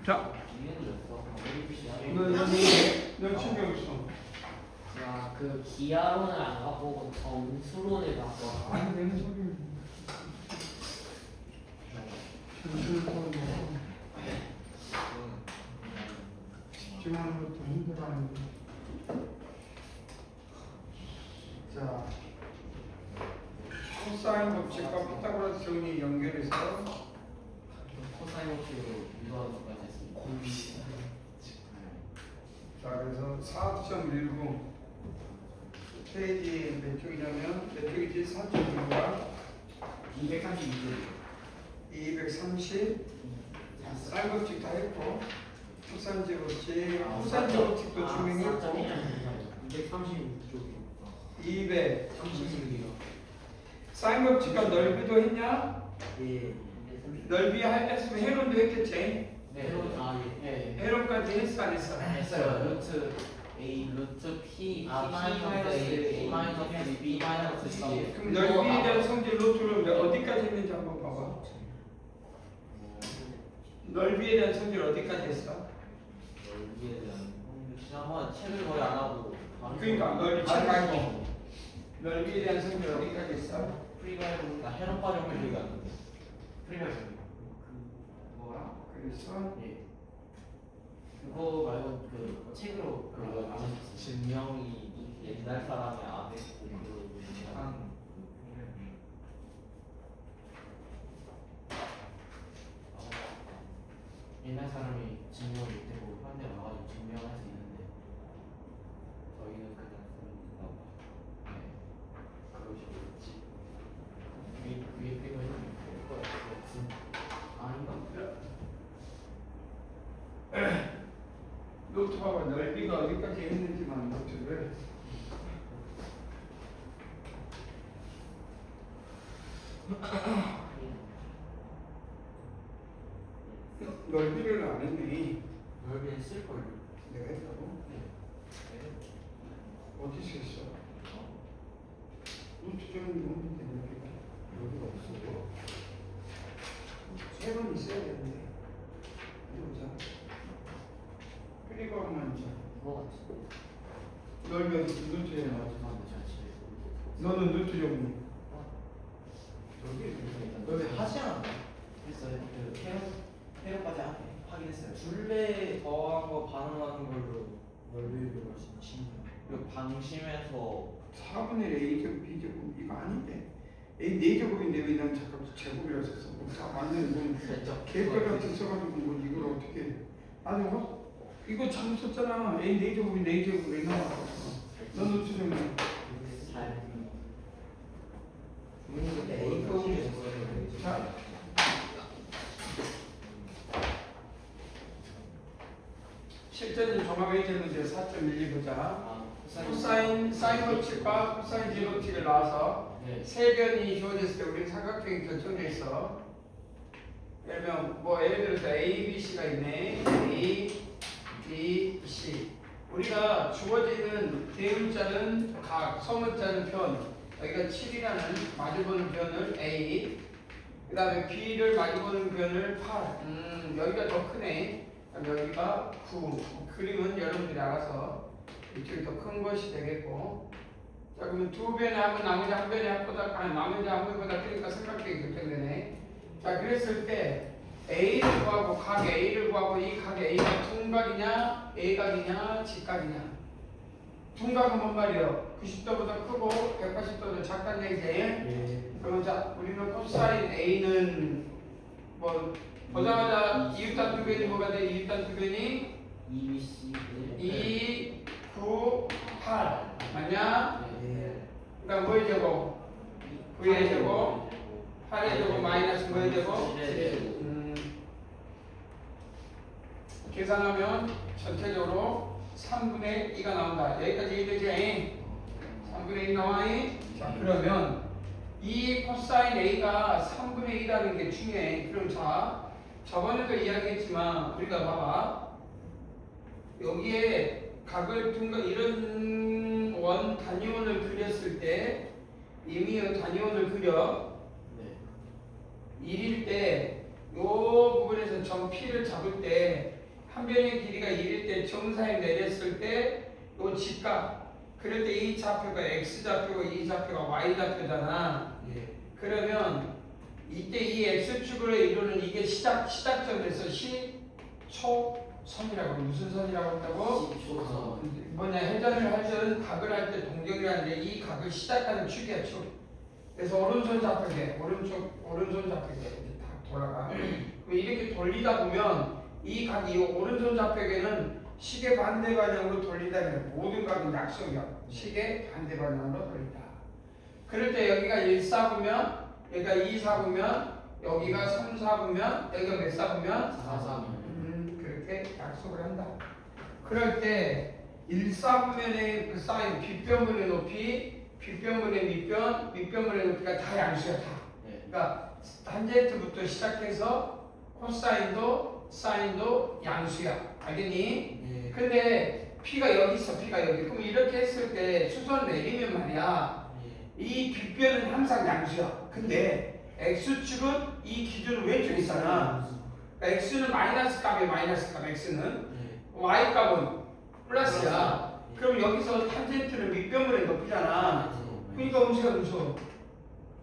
자, 넌 챙겨 있어. 야, 그 기하로는 안 갖고 점수론을 갖고. 아니 내는 소리. 집중하는 것도 힘들어하는데. 자, 코사인 법칙과 피타고라스 정리 연결해서 코사인 법칙으로 유도하는 것까지 했습니다. 자, 그래서 4.19 페이지 몇 쪽이냐면 몇 쪽이지? 4.19가 232조. 230 사인 법칙 다 했고 코사인제 법칙, 코사인제 법칙도 증명했고 236조. 236이요. 사인 법칙과 넓이도 했냐? 예. 넓이 했으면 해론도 했겠지? 네. 예. 해론까지 했어 안 했어? 했어요. 루트 A 루트 P 마이너스 A 마이너스 B 마이너스 C. 그럼 넓이에 대한 성질 루트를 어디까지 했는지 한번 봐봐. 넓이에 대한 성질 어디까지 했어? 넓이에 대한 지난번 책을 거의 안 하고. 그러니까 넓이 책 말고 넓이에 대한 성질 어디까지 했어? 프리바이브 나 해로 빠져 기억이 안 나는데. 프리바이브. 그거랑 그래서 예. 그거 말고 그 책으로 그거 증명이 옛날 사람이 안 했고 그 옛날 사람이 증명을 못하고 현대 와가지고 증명할 수 있는데 저희는 그냥 쓴다고. 네. 그러시겠지. 위에 빼고 있는 게 거야. 아닌가? 노트 봐봐. 넓이가 어디까지 했는지만 노트를. 넓이를 안 했네. 넓이는 쓸걸요. 내가 했다고? 어디서 했어? 노트 좀 넣는데 넓이가. 여기가 없어요. 세 번 있어야 되는데. 보자. 그리고 한번 이제. 이거 같은데. 넓이 어디 노트에 제가 나와? 죄송한데 제가 집에 너는 노트 좀. 넓이 하지 않았나? 했어요. 그 회로까지 하긴 했어요. 둘레 더한 거 반응하는 걸로 넓이를 훨씬 그리고 방심해서 4분의 A제곱 B제곱 이거 아닌데 A 4제곱인데 왜 난 잠깐 제곱이라 썼어. 다 완전히 뭐 개걸 같은 써가지고 뭐 이걸 어떻게 아니 뭐 이거 잘못 썼잖아. A 4제곱인데 A제곱 왜 나와? 넌 노트 좀 해. 잘 A 표현이 자, 실전을 종합의 문제 4.12 보자. 코사인 사인 법칙과 코사인 제 법칙을 나와서 세 변이 주어졌을 때 우리는 삼각형이 결정돼 있어. 예를 들어서 A, B, C가 있네. A, B, C. 우리가 주어지는 대문자는 각, 소문자는 편. 여기가 7이라는 마주보는 변을 A. 그 다음에 B를 마주보는 변을 8. 여기가 더 크네. 그럼 여기가 9. 그림은 여러분들이 알아서 이쪽이 더 큰 것이 되겠고. 자, 그러면 두 변에 하면 나머지 한 변에 합보다, 나머지 한 변보다 크니까 삼각형이 결정되네. 자, 그랬을 때 A를 구하고 각 A를 구하고 이 각 A가 둔각이냐, A각이냐, 직각이냐. 둔각은 뭔 말이에요? 90도보다 크고 180도보다 작다는 얘기지. 그러면 자, 우리는 코사인 A는 뭐 보자마자 이웃단 두 변이 뭐가 돼? 이웃단 두 변이 2, 9, 8 맞냐? 그러니까 뭐의 제곱? 9의 제곱 8의 제곱 마이너스 뭐의 제곱? 계산하면 전체적으로 3분의 2가 나온다. 여기까지 이해되지? 3분의 2 나와. 자, 그러면 이 코사인 A가 3분의 2라는 게 중요해. 그럼 자, 저번에도 이야기했지만 우리가 봐봐. 여기에 각을 둔각 이런 원 단위원을 그렸을 때 이미 단위원을 그려 1일 때 요 부분에서 점 P를 잡을 때 한 변의 길이가 1일 때 정사에 내렸을 때 요 직각 그럴 때 이 좌표가 x좌표고 이 좌표가 y좌표잖아. 예. 그러면 이때 이 x축으로 이루는 이게 시작점에서 시초선이라고 무슨 선이라고 한다고? 시초선. 뭐냐 회전을 할 때는 각을 할 때 동경이라는데 이 각을 시작하는 축이야 축. 그래서 오른손 좌표계 오른손 좌표계 이렇게 다 돌아가. 그럼 이렇게 돌리다 보면 이 각이 오른손 좌표계는 시계 반대 방향으로 돌린다면 모든 각은 약속이야. 시계 반대 방향으로 돌린다. 그럴 때 여기가 1 4보면 여기가 2 4보면 여기가 3 4보면 여기가 몇 4보면 4 그렇게 약속을 한다. 그럴 때 1 4분면의 그 사인 빗변분의 높이, 빗변분의 밑변분의 높이가 다 양수야 다. 그러니까 탄젠트부터 시작해서 코사인도 사인도 양수야. 알겠니? 예. 근데 P가 여기 있어. P가 여기. 그럼 이렇게 했을 때 수선 내리면 말이야. 이 빗변은 항상 양수야. 근데 X축은 이 기준은 왼쪽에 있잖아. 그러니까 X는 마이너스 값이야. 마이너스 값 X는. Y 값은 플러스야. 그럼 여기서 탄젠트는 밑변분의 높이잖아. 그러니까 음수야 음수.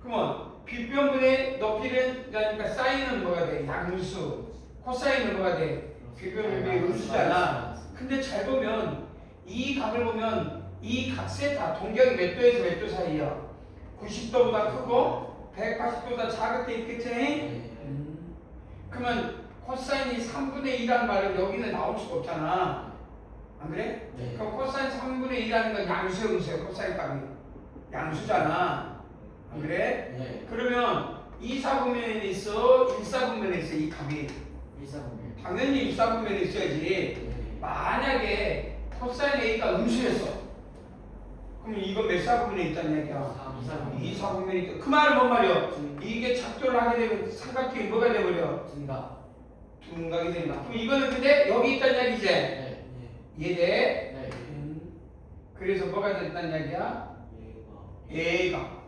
그러면 빗변분의 높이는 그러니까 사인은 뭐가 돼? 양수. 코사인은 뭐가 돼? 빗변분의 음수잖아. 근데 잘 보면 이 각을 보면 이 각 세타 동경이 몇 도에서 몇 도 사이야? 90도보다 크고 180도보다 작을 때 있겠지? 그러면 코사인이 3분의 2라는 말은 여기는 나올 수가 없잖아. 안 그래? 네. 그럼 코사인 3분의 2라는 건 양수야 음수야. 코사인 값이 양수잖아. 안 그래? 네. 그러면 2, 4분면에 있어? 1, 4분면에 있어? 이 값이 당연히 1, 4분면에 있어야지. 만약에 코사인 A가 음수였어. 그럼 이거 몇 4분면에 있다는 얘기야? 2, 4분면에 있다. 그 말은 뭔 말이야? 이게 작도를 하게 되면 삼각형이 뭐가 돼버려? 둔각이 된다. 그럼 이거는 근데 여기 있다는 얘기지? 이해돼? 그래서 뭐가 됐다는 얘기야? 얘가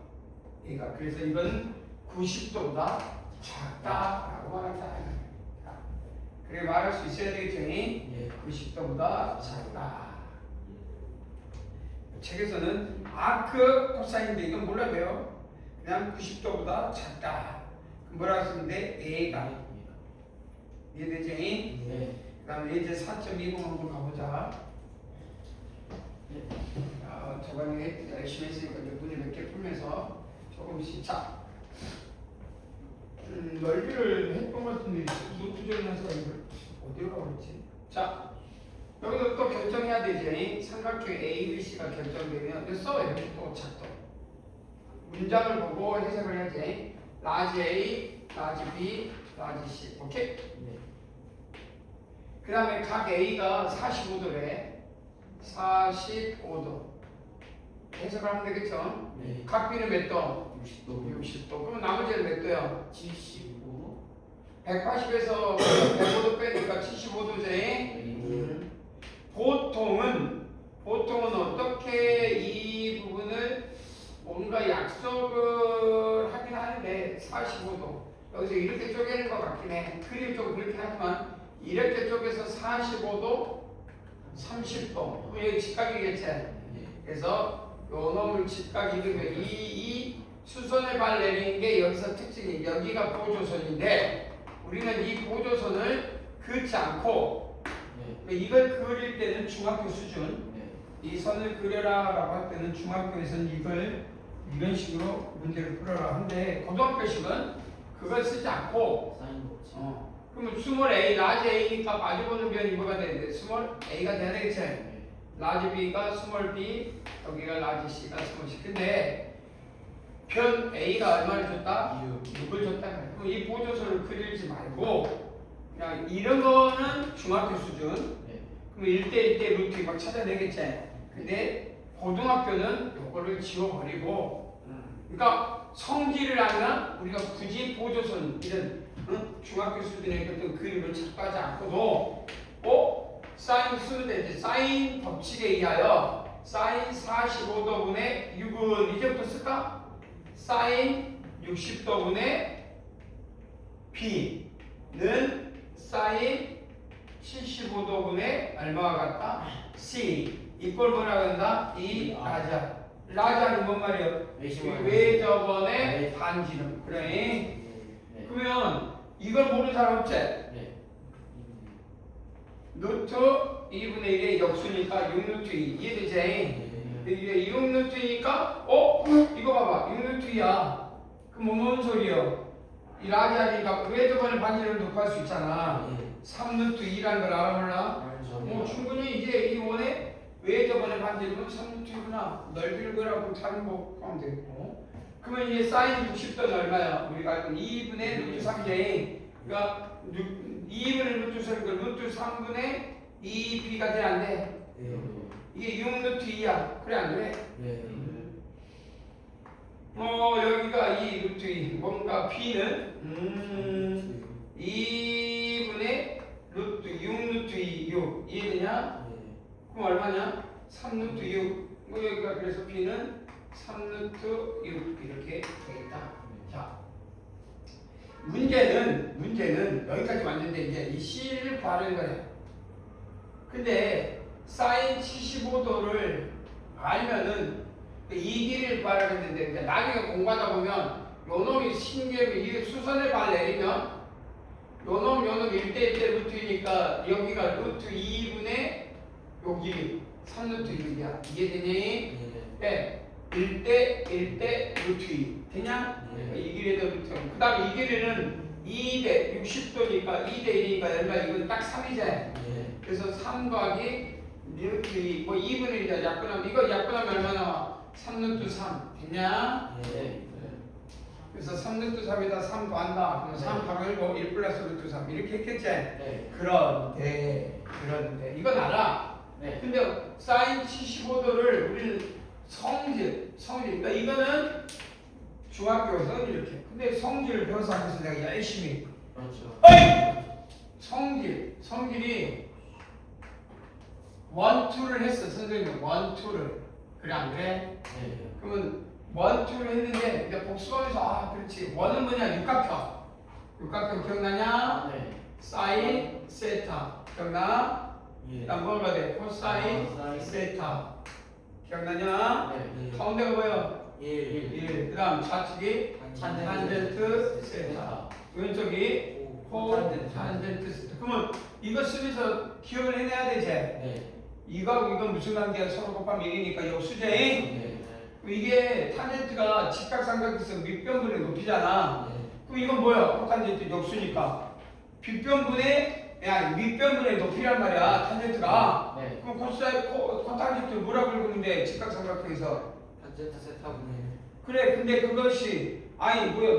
그래서 이건 90도보다 작다라고 말한다. 그래 말할 수 있어야 되겠지? 90도보다 작다. 책에서는 아크 코사인인데 이건 몰라도 돼요. 그냥 90도보다 작다. 뭐라고 쓰면 돼? A가. 이해되지? 그 다음에 이제 4.20 한번 가보자. 저번에 열심히 했으니까 이제 문제 몇 개 풀면서 조금씩 자. 넓이를 했던 것 같은데 노트 정리해서 이걸 어디로 가버렸지? 자, 여기서 또 결정해야 되지. 삼각형 ABC가 결정되면 써 이렇게 또 작도. 문장을 보고 해석을 해야지. 라지 A, 라지 B, 라지 C. 오케이? 그 다음에 각 A가 45도래. 45도. 해석을 하면 되겠죠? 각 B는 몇 도? 60도. 그럼 나머지는 몇 도야? 180에서 105도 빼니까 75도지. 보통은 어떻게 이 부분을 뭔가 약속을 하긴 하는데 45도. 여기서 이렇게 쪼개는 것 같긴 해. 그림 좀 그렇긴 하지만 이렇게 쪼개서 45도, 30도. 그럼 여기 직각이겠지. 그래서 요 놈을 직각 이름에 이 수선을 발 내리는 게 여기서 특징이 여기가 보조선인데 우리는 이 보조선을 긋지 않고 이걸 그릴 때는 중학교 수준 이 선을 그려라 라고 할 때는 중학교에서는 이걸 이런 식으로 문제를 풀어라 하는데 고등학교식은 그걸 쓰지 않고 그러면 스몰 A, 라지 A니까 마주보는 변이 뭐가 되는데 스몰 A가 돼야 되겠지. 라지 B가 스몰 B, 여기가 라지 C가 스몰 C. 근데 변 A가 얼마를 줬다? 6을 줬다. 그럼 이 보조선을 그리지 말고 그냥 이런 거는 중학교 수준. 그럼 1대1대 루트 막 찾아내겠지. 근데 고등학교는 요거를 지워버리고 그러니까 성질을 알면 우리가 굳이 보조선 이런 중학교 수준의 어떤 그림을 찾지 않고도 사인 쓰면 되지. 사인 법칙에 의하여 사인 45도분의 6은 이제부터 쓸까? 사인 60도분의 B는 사인 75도분의 얼마와 같다? C 이꼴 뭐라고 한다? 이 라자. 라자는 뭔 말이에요? 외접원의 반지름. 그래. 그러면 이걸 모르는 사람 없지? 루트 2분의 1의 역수니까 6루트 2 이해되지? 이게 6루트니까 이거 봐봐 6루트야. 그럼 뭔 소리요? 이 라자니까 외접원의 반지름을 구할 수 있잖아. 3루트 2라는 걸 알아 몰라? 충분히 이제 이 원의 외접원의 반지름은 3루트구나. 넓이를 구하라고 다른 거 하면 되고. 그러면 이제 사인 60도는 얼마야? 우리가 알고 2분의 루트 3제. 그러니까 2분의 루트 3, 루트 3분의 2b가 돼 안 돼? 이게 6루트 2야. 그래 안 그래? 여기가 2 루트 2. 뭔가 b는 2분의 루트 6루트 2 6 이해되냐? 그럼 얼마냐? 3루트 6. 여기가 그래서 b는 3루트 6 이렇게 되겠다. 자, 문제는 여기까지 왔는데 이제 이 C를 구하는 거야. 근데 사인 75도를 알면은 이 길이를 구하라고 했는데 나중에 공부하다 보면 요놈이 신기하게 이 수선을 발 내리면 요놈 1대 1대 루트이니까 여기가 루트 2분의 여기 3루트 6이야. 이해되니? 네. 1대 루트 2 되냐? 이 길이에도 루트 2. 그 다음에 이 길이는 2대 60도니까 2대 1이니까 얼마? 이건 딱 3이잖아. 그래서 3 더하기 루트 2 뭐 2분의 1이야. 약분하면 이거 약분하면 얼마 나와? 3루트 3 됐냐? 그래서 3루트 3에다 3 더한다. 그러면 3 바로 1 플러스 루트 3 이렇게 했겠지? 그런데 이건 알아. 근데 사인 75도를 우리는 성질 그러니까 이거는 중학교에서는 이렇게. 근데 성질을 배워서 하면서 내가 열심히 성질이 1, 2를 했어. 선생님이 1, 2를 그래 안 그래? 그러면 1, 2를 했는데 이제 복수하면서 그렇지. 1은 뭐냐? 육각형 기억나냐? 사인 세타 기억나? 그다음 뭐가 돼? 코사인 세타 기억나냐? 가운데가 뭐예요? 1. 그다음 좌측이 탄젠트 세타. 왼쪽이 코탄젠트 세타. 그러면 이거 쓰면서 기억을 해내야 되지? 이거하고 이건 무슨 관계야? 서로 곱하면 1이니까 역수제. 이게 탄젠트가 직각삼각에서 밑변분의 높이잖아. 그럼 이건 뭐야? 코탄젠트 역수니까 밑변분의 높이란 말이야. 탄젠트가. 그럼 코탄젠트 뭐라고 읽는데 직각삼각형에서? 탄젠트 세타분의. 그래. 근데 그것이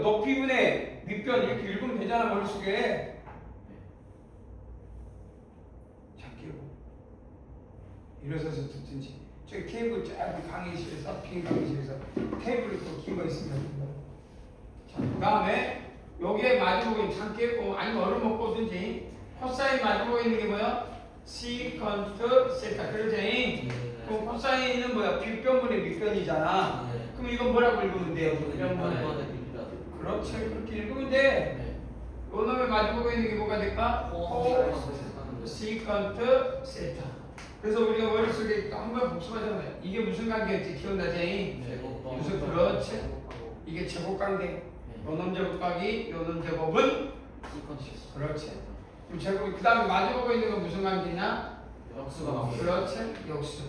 높이분의 밑변 이렇게 읽으면 되잖아 머릿속에. 일어서서 듣든지 저기 테이블 짧은 강의실에서 빈 강의실에서 테이블이 또 긴 거 있으면 자, 그 다음에 여기에 마주보기 잠 깨고 아니면 얼음 먹고 오든지 코사인 마주보고 있는 게 뭐야? 시컨트 세타 그러지? 그럼 코사인은 뭐야? 빗변분의 밑변이잖아. 그럼 이건 뭐라고 읽으면 돼요? 그렇지. 그렇게 읽으면 돼. 요 놈에 마주보고 있는 게 뭐가 될까? 시컨트 세타. 그래서 우리가 머릿속에 한번 복습하잖아요. 이게 무슨 관계였지? 기억나지? 무슨 그렇지? 이게 제곱관계. 요놈 제곱 곱하기 요놈 제곱은 그렇지. 그럼 제곱 그 다음에 마주보고 있는 건 무슨 관계냐? 역수가 그렇지. 역수.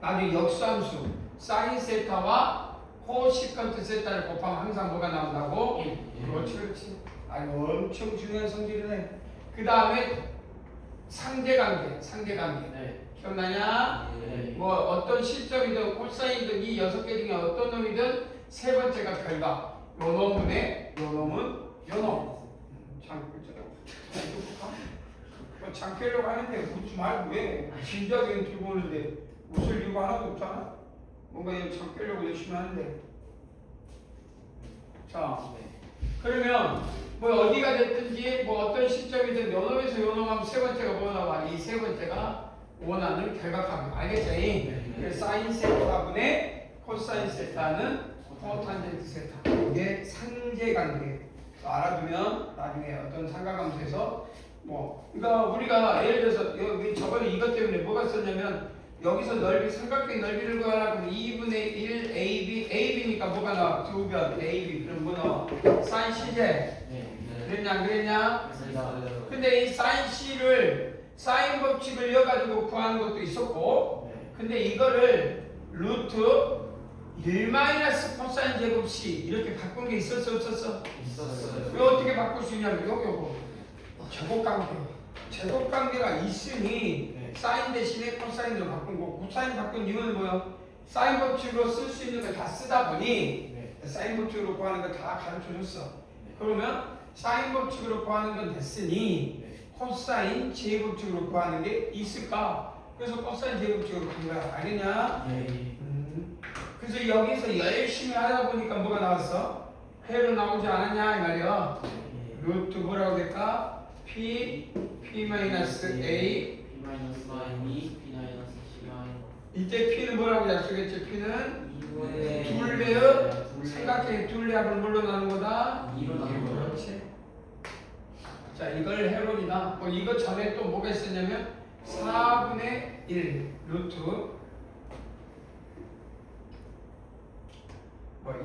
나중에 역수함수 사인 세타와 코시컨트 세타를 곱하면 항상 뭐가 나온다고? 그렇지. 엄청 중요한 성질이네. 그 다음에 상대관계. 기억나냐? 뭐 어떤 실점이든 코사인이든 이 6개 중에 어떤 놈이든 세 번째가 결과. 요 놈은 요 놈. 장깨려고 하는데 웃지 말고 왜? 진작에 들고 오는데 웃을 이유가 하나도 없잖아. 뭔가 이거 장깨려고 열심히 하는데. 자, 그러면 뭐 어디가 됐든지 뭐 어떤 시점이든 요놈에서 요놈하면 세 번째가 뭐 나와? 이 세 번째가 원하는 결각합니다. 알겠지? 그래서 사인 세타분의 코사인 세타는 코탄젠트 세타. 이게 상제관계. 알아두면 나중에 어떤 삼각함수에서 그러니까 우리가 예를 들어서 여기 저번에 이것 때문에 뭐가 썼냐면 여기서 넓이 삼각형 넓이를 구하라고 2분의 1 AB니까 뭐가 나와? 두 변 AB 그럼 뭐 나와? 사인 C제 네. 그랬냐 안 그랬냐? 그렇습니다. 근데 이 사인 C를 사인 법칙을 이어가지고 구하는 것도 있었고 네. 근데 이거를 루트 1 마이너스 코사인 제곱 C 이렇게 바꾼 게 있었어 없었어? 있었어요. 왜 어떻게 바꿀 수 있냐면 요거 제곱관계가 있으니 네. 사인 대신에 코사인으로 바꾼 거 코사인 바꾼 이유는 뭐야? 사인 법칙으로 쓸 수 있는 거 다 쓰다 보니 네. 사인 법칙으로 구하는 거 다 가르쳐줬어. 네. 그러면 사인 법칙으로 구하는 건 됐으니 네. 코사인 제곱식으로 구하는 게 있을까? 그래서 코사인 제곱식으로 간 거야. 알겠냐? 네. 그래서 여기서 열심히 하다 보니까 뭐가 나왔어? 회로 나오지 않았냐 이 말이야. 루트 뭐라고 될까? P 마이너스 A B 마이너스 2, B 마이너스 C 마이너스 이때 P는 뭐라고 약속했지? P는 2분의 둘레의 삼각형의 둘레합을 뭘로 나눈 거다? 2로 나눈 거죠. 그렇지. 자 이걸 해론이다. 이거 전에 또 뭐가 있었냐면 4분의 1 루트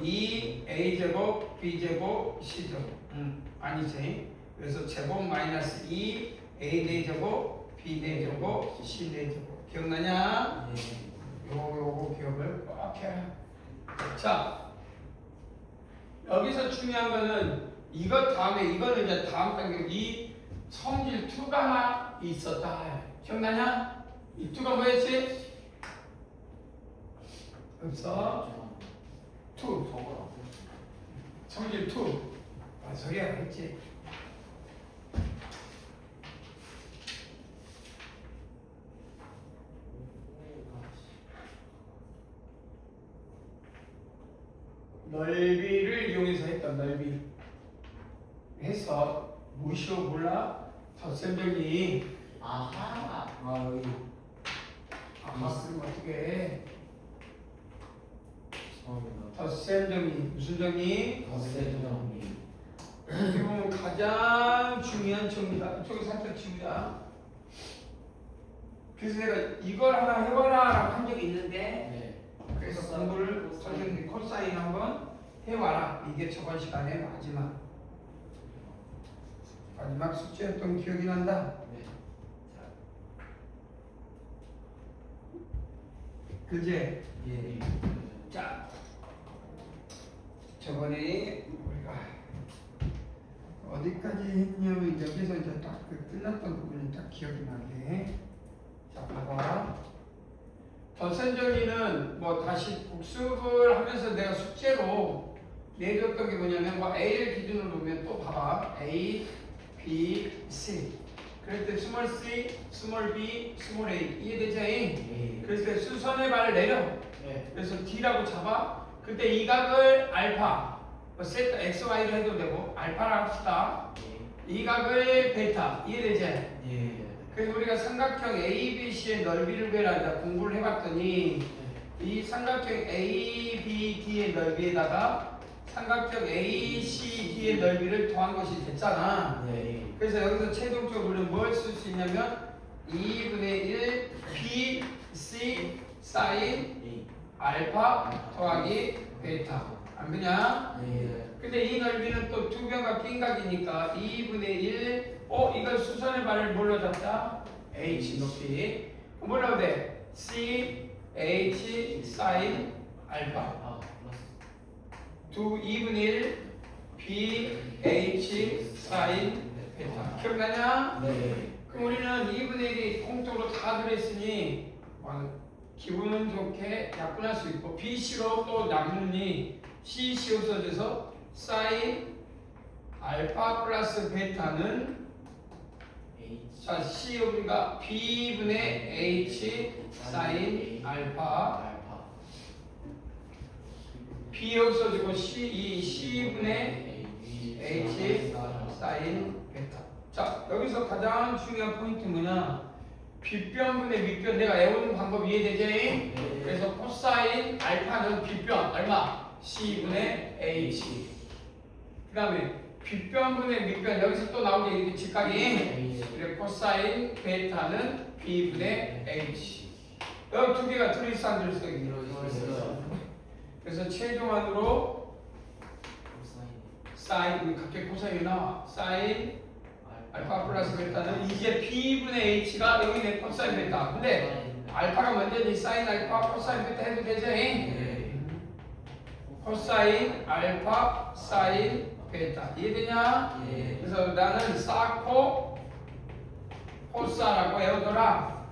2a제곱 b제곱 c제곱 아니지. 그래서 제곱 마이너스 2 a제곱 b제곱 c제곱 기억나냐? 요거 기억을 꼭 해. 자 여기서 중요한 거는 이것 다음에 이거는 이제 다음 단계 이 성질 2가 있었다. 기억나냐? 이 2가 뭐였지? 없어? 2 성질 2 소리야 했지. 넓이를 이용해서 했던 넓이 해서 무시오 몰라? 덧셈정리 아하. 여기 아마 쓰면 어떻게 해? 덧셈정리 무슨 정리? 거세정리. 어떻게 보면 가장 중요한 정리다. 이쪽에 살짝 지우자. 그래서 내가 이걸 하나 해봐라 라고 한 적이 있는데 네. 그래서 공부를 선생님이 코사인 한번 해와라. 이게 저번 시간에 마지막 숙제였던 기억이 난다. 네. 그제? 예. 자, 저번에 우리가 어디까지 했냐면 여기서 이제 딱 그 끝났던 부분이 딱 기억이 나네. 자, 봐봐. 덧셈정리는 뭐 다시 복습을 하면서 내가 숙제로 내줬던 게 뭐냐면 A를 기준으로 보면 또 봐봐. A, B, C. 그럴 때 스몰 c, 스몰 b, 스몰 a 이해되지? 예. 그랬을 때 수선의 발을 내려. 네. 그래서 D라고 잡아. 그때 이 각을 알파, 세타 XY로 해도 되고 알파라 합시다. 이 각을 베타. 이해되지? 예. 그래서 우리가 삼각형 ABC의 넓이를 구해라 공부를 해봤더니 이 삼각형 ABD의 넓이에다가 삼각형 ACD의 넓이를 더한 것이 됐잖아. 네. 그래서 여기서 최종적으로 우리는 뭘 쓸 수 있냐면 2분의 1 BC 사인 알파 더하기 베타. 안 그냐? 네. 근데 이 넓이는 또 두 변과 낀 각이니까 2분의 1 이걸 수선의 발을 뭘로 잡자? H 높이. 그럼 뭐라고 돼? C H 사인 알파. 아, 플러스. 2분의 1 B H 사인 베타. 기억나냐? 네. 그럼 우리는 2분의 1이 공통으로 다 들어있으니 기분 좋게 약분할 수 있고 BC로 또 나누니 CC 없어져서 사인 알파 플러스 베타는 자 C 우리가 B분의 H 사인 알파 B 없어지고 이 C분의 H 사인 베타. 자 여기서 가장 중요한 포인트 뭐냐? 빗변분의 밑변 내가 외우는 방법 이해되지? 네. 그래서 코사인 알파는 빗변 얼마? C분의 H. 그 다음에 빗변분의 밑변 여기서 또 나오게 이렇게 직각이 네. 그래 코사인 베타는 b분의 h 여기 두 개가 들어있어 안 들어있어 여기? 그래서 최종안으로 사인 갑자기 코사인이 나와 사인 알파 플러스 베타는 이제 b분의 h가 여기 내 코사인 베타 근데 알파가 먼저니 사인 알파 코사인 베타 해도 되지? 코사인 알파 사인 베타 이해되냐? 그래서 나는 사코 코사라고 외우더라.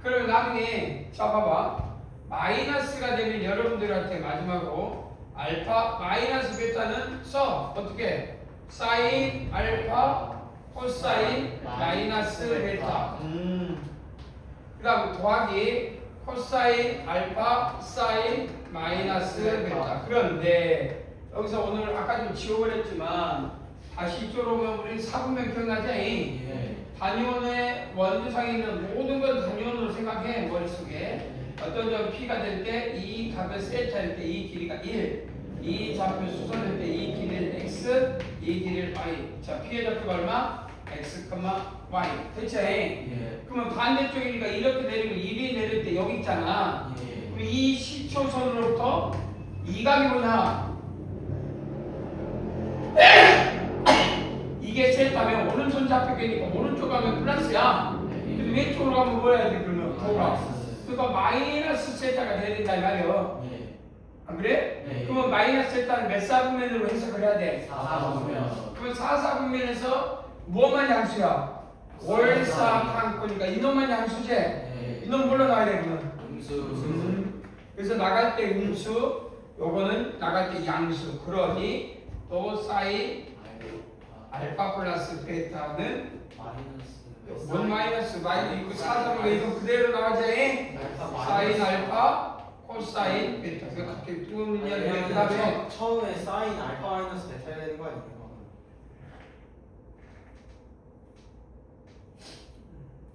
그러면 나중에 자 봐봐 마이너스가 되면 여러분들한테 마지막으로 알파 마이너스 베타는 써 어떻게? 사인 알파 코사인 마이너스 베타 그 다음 더하기 코사인 알파 사인 마이너스 베타 그런데 여기서 오늘 아까 좀 지워버렸지만 다시 이쪽으로 오면 우리 사분면 기억나지? 단위원의 원주상에 있는 모든 걸 단위원으로 생각해 머릿속에 어떤 점 P가 될 때 이 값을 세타일 때 이 길이가 1 이 좌표 수선할 때 이 길이를 X 이 길이를 Y 자 P의 좌표가 얼마? X, Y 대체 그러면 반대쪽이니까 이렇게 내리고 1이 내릴 때 여기 있잖아 그럼 이 시초선으로부터 이 각이 뭐냐? 이게 세타면 오른손 좌표계니까 오른쪽 가면 플러스야 근데 왼쪽으로 가면 뭐 해야 돼 그러면? 돌아 그러니까 마이너스 세타가 돼야 된다 이 말이야 안 그래? 그러면 마이너스 세타는 몇 사분면으로 해석을 해야 돼? 4사분면 그러면 4사분면에서 무엇만 양수야? 월사탕거니까 이놈만 양수제 이놈 뭘로 나와야 돼 그러면? 그래서 나갈 때 음수 요거는 나갈 때 양수 그러니 또 사인 알파 플러스 베타는 원 마이너스 마이너스 있고 4사분면 이거 그대로 나가지 사인 알파 코사인 베타 그거 갑자기 뚫는 이야기 그 다음에 처음에 사인 알파 마이너스 베타 해야 되는 거 아니에요?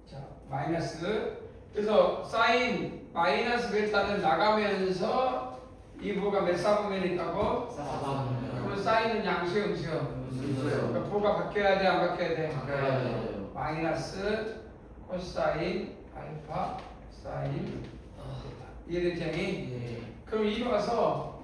자 마이너스 그래서 사인 마이너스 베타는 나가면서 이 부가 몇 사분면이 있다고? 4사분면 그럼 사인은 양수요 음수요? 그러니까 부가 바뀌어야 돼 안 바뀌어야 돼? 마이너스 코사인 알파 사인 이해되지? 그럼 이리 와서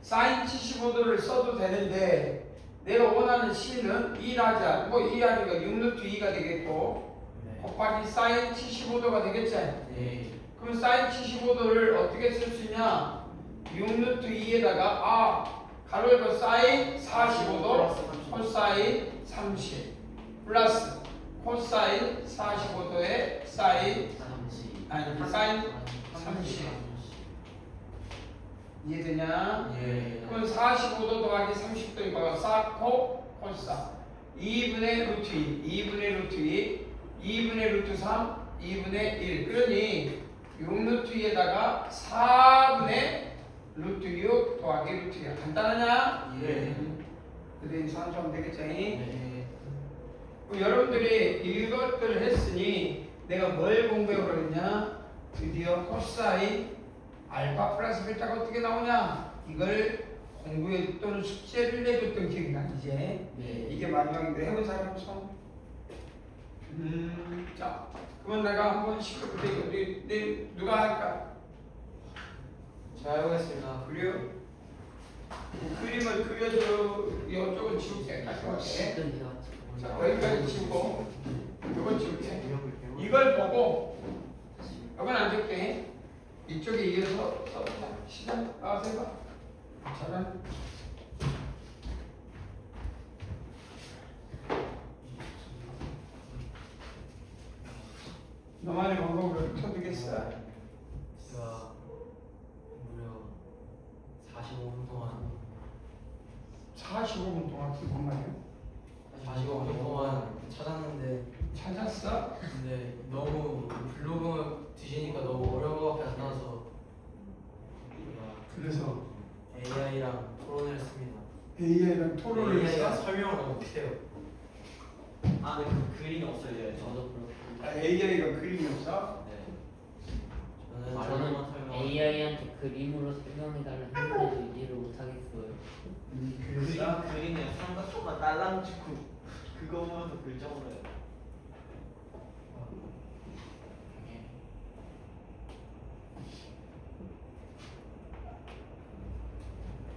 사인 75도를 써도 되는데 내가 원하는 C는 2를 하자 뭐 2 하니까 6루트 2가 되겠고 곱하기 사인 75도가 되겠지? 그럼 사인 75도를 어떻게 쓸 수 있냐 6루트 2에다가 가로 열고 사인 45도 코사인 30 플러스 코사인 45도에 사인 사인 30 이해되냐? 그럼 45도 더하기 30도니까 4코 코사 2분의 루트 2 2분의 루트 2 2분의 루트 3 2분의 1 그러니 6루트 2에다가 4분의 루트 6 더하기 루트 2 간단하냐? 그래서 산수하면 되겠지? 그럼 여러분들이 이것들을 했으니 내가 뭘 공부해보라 했냐? 드디어 코사인 알파 플러스 베타가 어떻게 나오냐? 이걸 공부해 또는 숙제를 내줬던 기억이 나 이제 이게 마지막인데 해본 사람 손? 자 그러면 내가 한번 시켜볼게 누가 할까? 제가 해보겠습니다. 그래요? 그림을 그려줘 이쪽은 지울게 깔끔하게 자 여기까지 지우고 이건 지울게 이걸 보고 이건 안 줄게 이쪽에 이어서 써보자 시간 나와서 해봐 잘하네 너만의 방법을 쳐주겠어 제가 무려 45분 동안 45분 동안 그건 말이야 45분 동안 찾았는데 찾았어? 근데 너무 블로그 뒤지니까 너무 어려운 것 같아서 나서 그래서 AI랑 토론을 했습니다. AI랑 토론을 AI가 했어? 설명을 너무 못해요. 아, 근데 그 그림이 없어요. 저도 그렇고. AI가 그림이 없어? 네. 저는 저는 설명만 설명. AI한테 그림으로 설명해달라 했는데도 이해를 못하겠어요. 그랬어? 그림에 딸랑 축구 그거 보면서 글자 몰라요.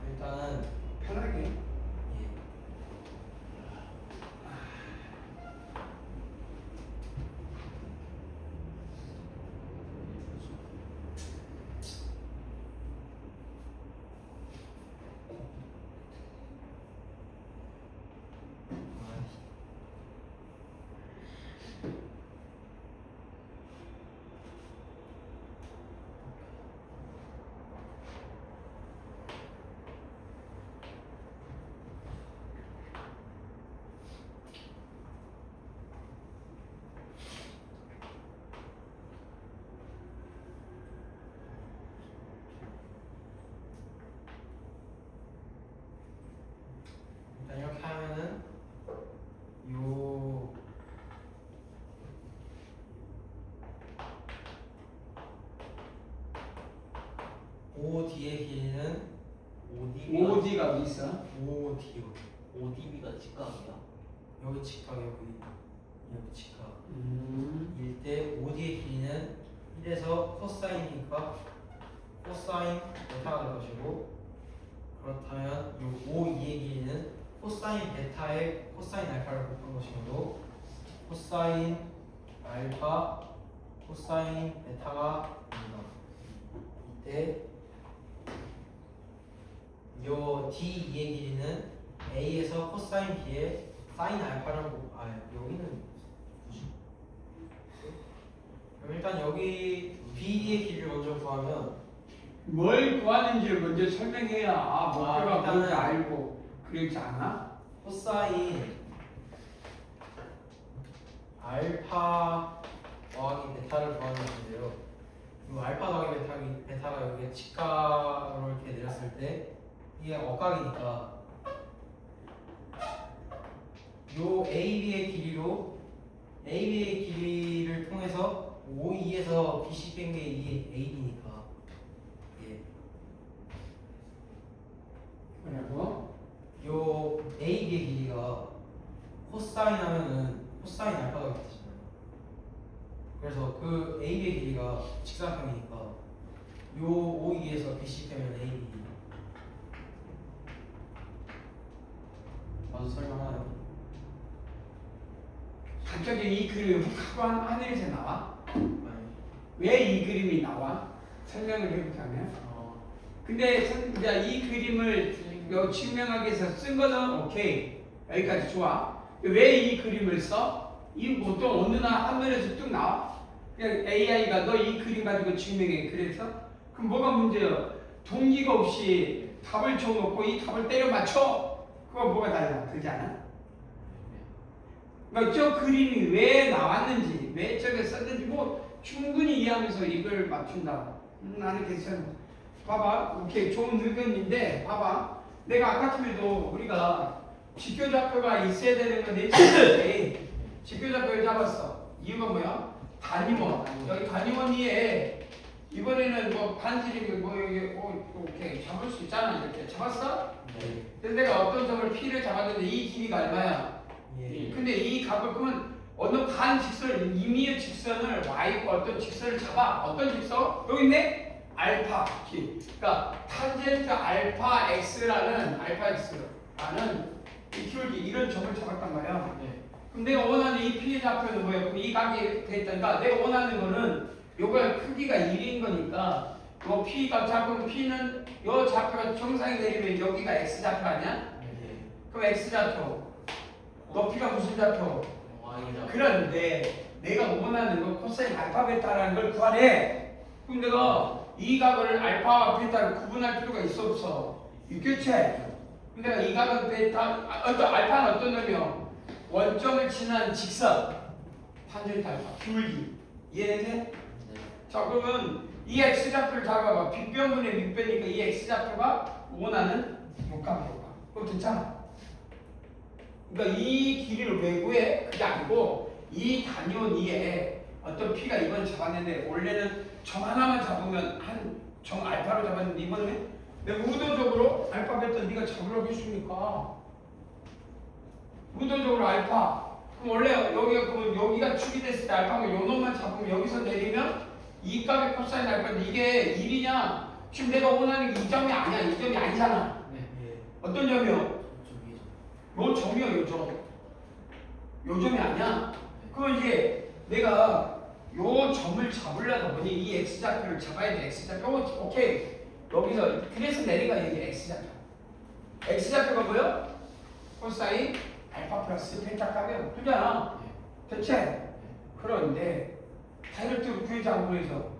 일단은 편하게. 예. 일단 이렇게 하면은 요 OD의 길이는 OD가 어디 있어? OD ODB가 직각이야. 여기 직각 여기 직각 음. 일 때 OD의 길이는 1에서 코사인이니까 코사인 베타가 될 것이고 그렇다면 요 O2의 길이는 코사인 베타의 코사인 알파를 곱한 것이므로 코사인 알파 코사인 베타가 됩니다. 이때 요 D2의 길이는 A에서 코사인 B의 사인 알파를 여기는 뭐지? 그럼 일단 여기 BD의 길이를 먼저 구하면 뭘 구하는지를 먼저 설명해야 목표가 일단은 뭔지 알고 그러지 않아? 코사인 알파 더하기 베타를 구하는 것인데요. 이 알파 더하기 베타가 여기 직각으로 이렇게 내렸을 때 이게 억각이니까 요 AB의 길이를 통해서 O2에서 BC 뺀 게 이게 AB니까 예. 뭐라고? 요 AB의 길이가 코사인 하면은 코사인 알파가 되잖아요. 그래서 그 AB의 길이가 직사각형이니까 요 O2에서 BC 빼면 AB 맞아 설명하나요? 갑자기 이 그림이 훅 하고 하늘에서 나와? 아니 왜 이 그림이 나와? 설명을 해보자면 근데 이제 이 그림을 증명하기 위해서 쓴 거는 오케이 여기까지 좋아. 왜 이 그림을 써? 이 보통 어느 날 화면에서 뚝 나와. 그냥 AI가 너 이 그림 가지고 증명해. 그래서 그럼 뭐가 문제야? 동기가 없이 답을 줘놓고 이 답을 때려 맞춰. 그거 뭐가 달라? 그러지 않아? 그러니까 저 그림이 왜 나왔는지, 왜 저게 썼는지 뭐 충분히 이해하면서 이걸 맞춘다. 나는 괜찮아. 봐봐, 오케이 좋은 의견인데 봐봐. 내가 아까 전에도 우리가 직교좌표가 있어야 되는 건 내치는데 직교좌표를 잡았어. 이유가 뭐야? 단위원. 여기 단위원 위에 이번에는 뭐 반지름이 뭐 여기 오케이 잡을 수 있잖아. 이렇게 잡았어? 네. 근데 내가 어떤 점을 P를 잡았는데 이 길이가 얼마야? 예. 근데 이 값을 그러면 어느 반 직선, 임의의 직선을 Y과 어떤 직선을 잡아. 어떤 직선? 여기 있네? 알파 P. 그러니까 탄젠트 알파 X라는 이 기울기 이런 점을 잡았단 말이야. 네. 그럼 내가 원하는 이 P의 좌표는 뭐야? 그럼 이 각이 됐다니까 내가 원하는 거는 요거 크기가 1인 거니까 요 P가 잡으면 P는 요 좌표가 정상이 내리면 여기가 X 좌표 아니야? 네. 그럼 X 좌표 높이가 무슨 좌표? Y자. 그런데 내가 원하는 거 코사인 알파 베타라는 걸 구하래. 그럼 내가 이 각을 알파와 베타를 구분할 필요가 있어 없어? 육교체. 근데 내가 이 각은 베타, 알파는 어떤 놈이요? 원점을 지난 직선, 탄젠트 알파, 기울기. 이해되지? 네. 자 그러면 이 x 좌표를 잡아봐. 빗변분의 밑변이니까 이 x 좌표가 원하는 목각이야. 그거 괜찮아. 그러니까 이 길이를 왜 구해? 그게 아니고 이 단위원 위에 어떤 P가 이번 잡았는데 원래는 점 하나만 잡으면 한 점 알파로 잡았는데 이번에 내가 의도적으로 알파 베타 네가 잡으라고 했으니까 의도적으로 알파. 그럼 원래 여기가 그러면 여기가 축이 됐을 때 알파고 요 놈만 잡으면 여기서 내리면 이 값의 코사인 알파인데 이게 1이냐? 지금 내가 원하는 게 이 점이 아니야. 이 점이 아니잖아. 네. 어떤 점이요? 좀 위에 요 점이요, 요 점. 요 점이 아니야. 그럼 이제 내가 요 점을 잡으려다 보니 이 x좌표를 잡아야 돼. x좌표. 오케이. 여기서 그래서 내린 거야 이게 x좌표. x좌표가 뭐요? 코사인 알파 플러스 베타 값이요. 그잖아. 대체. 그런데 다이렉트로 구해지 안 구해서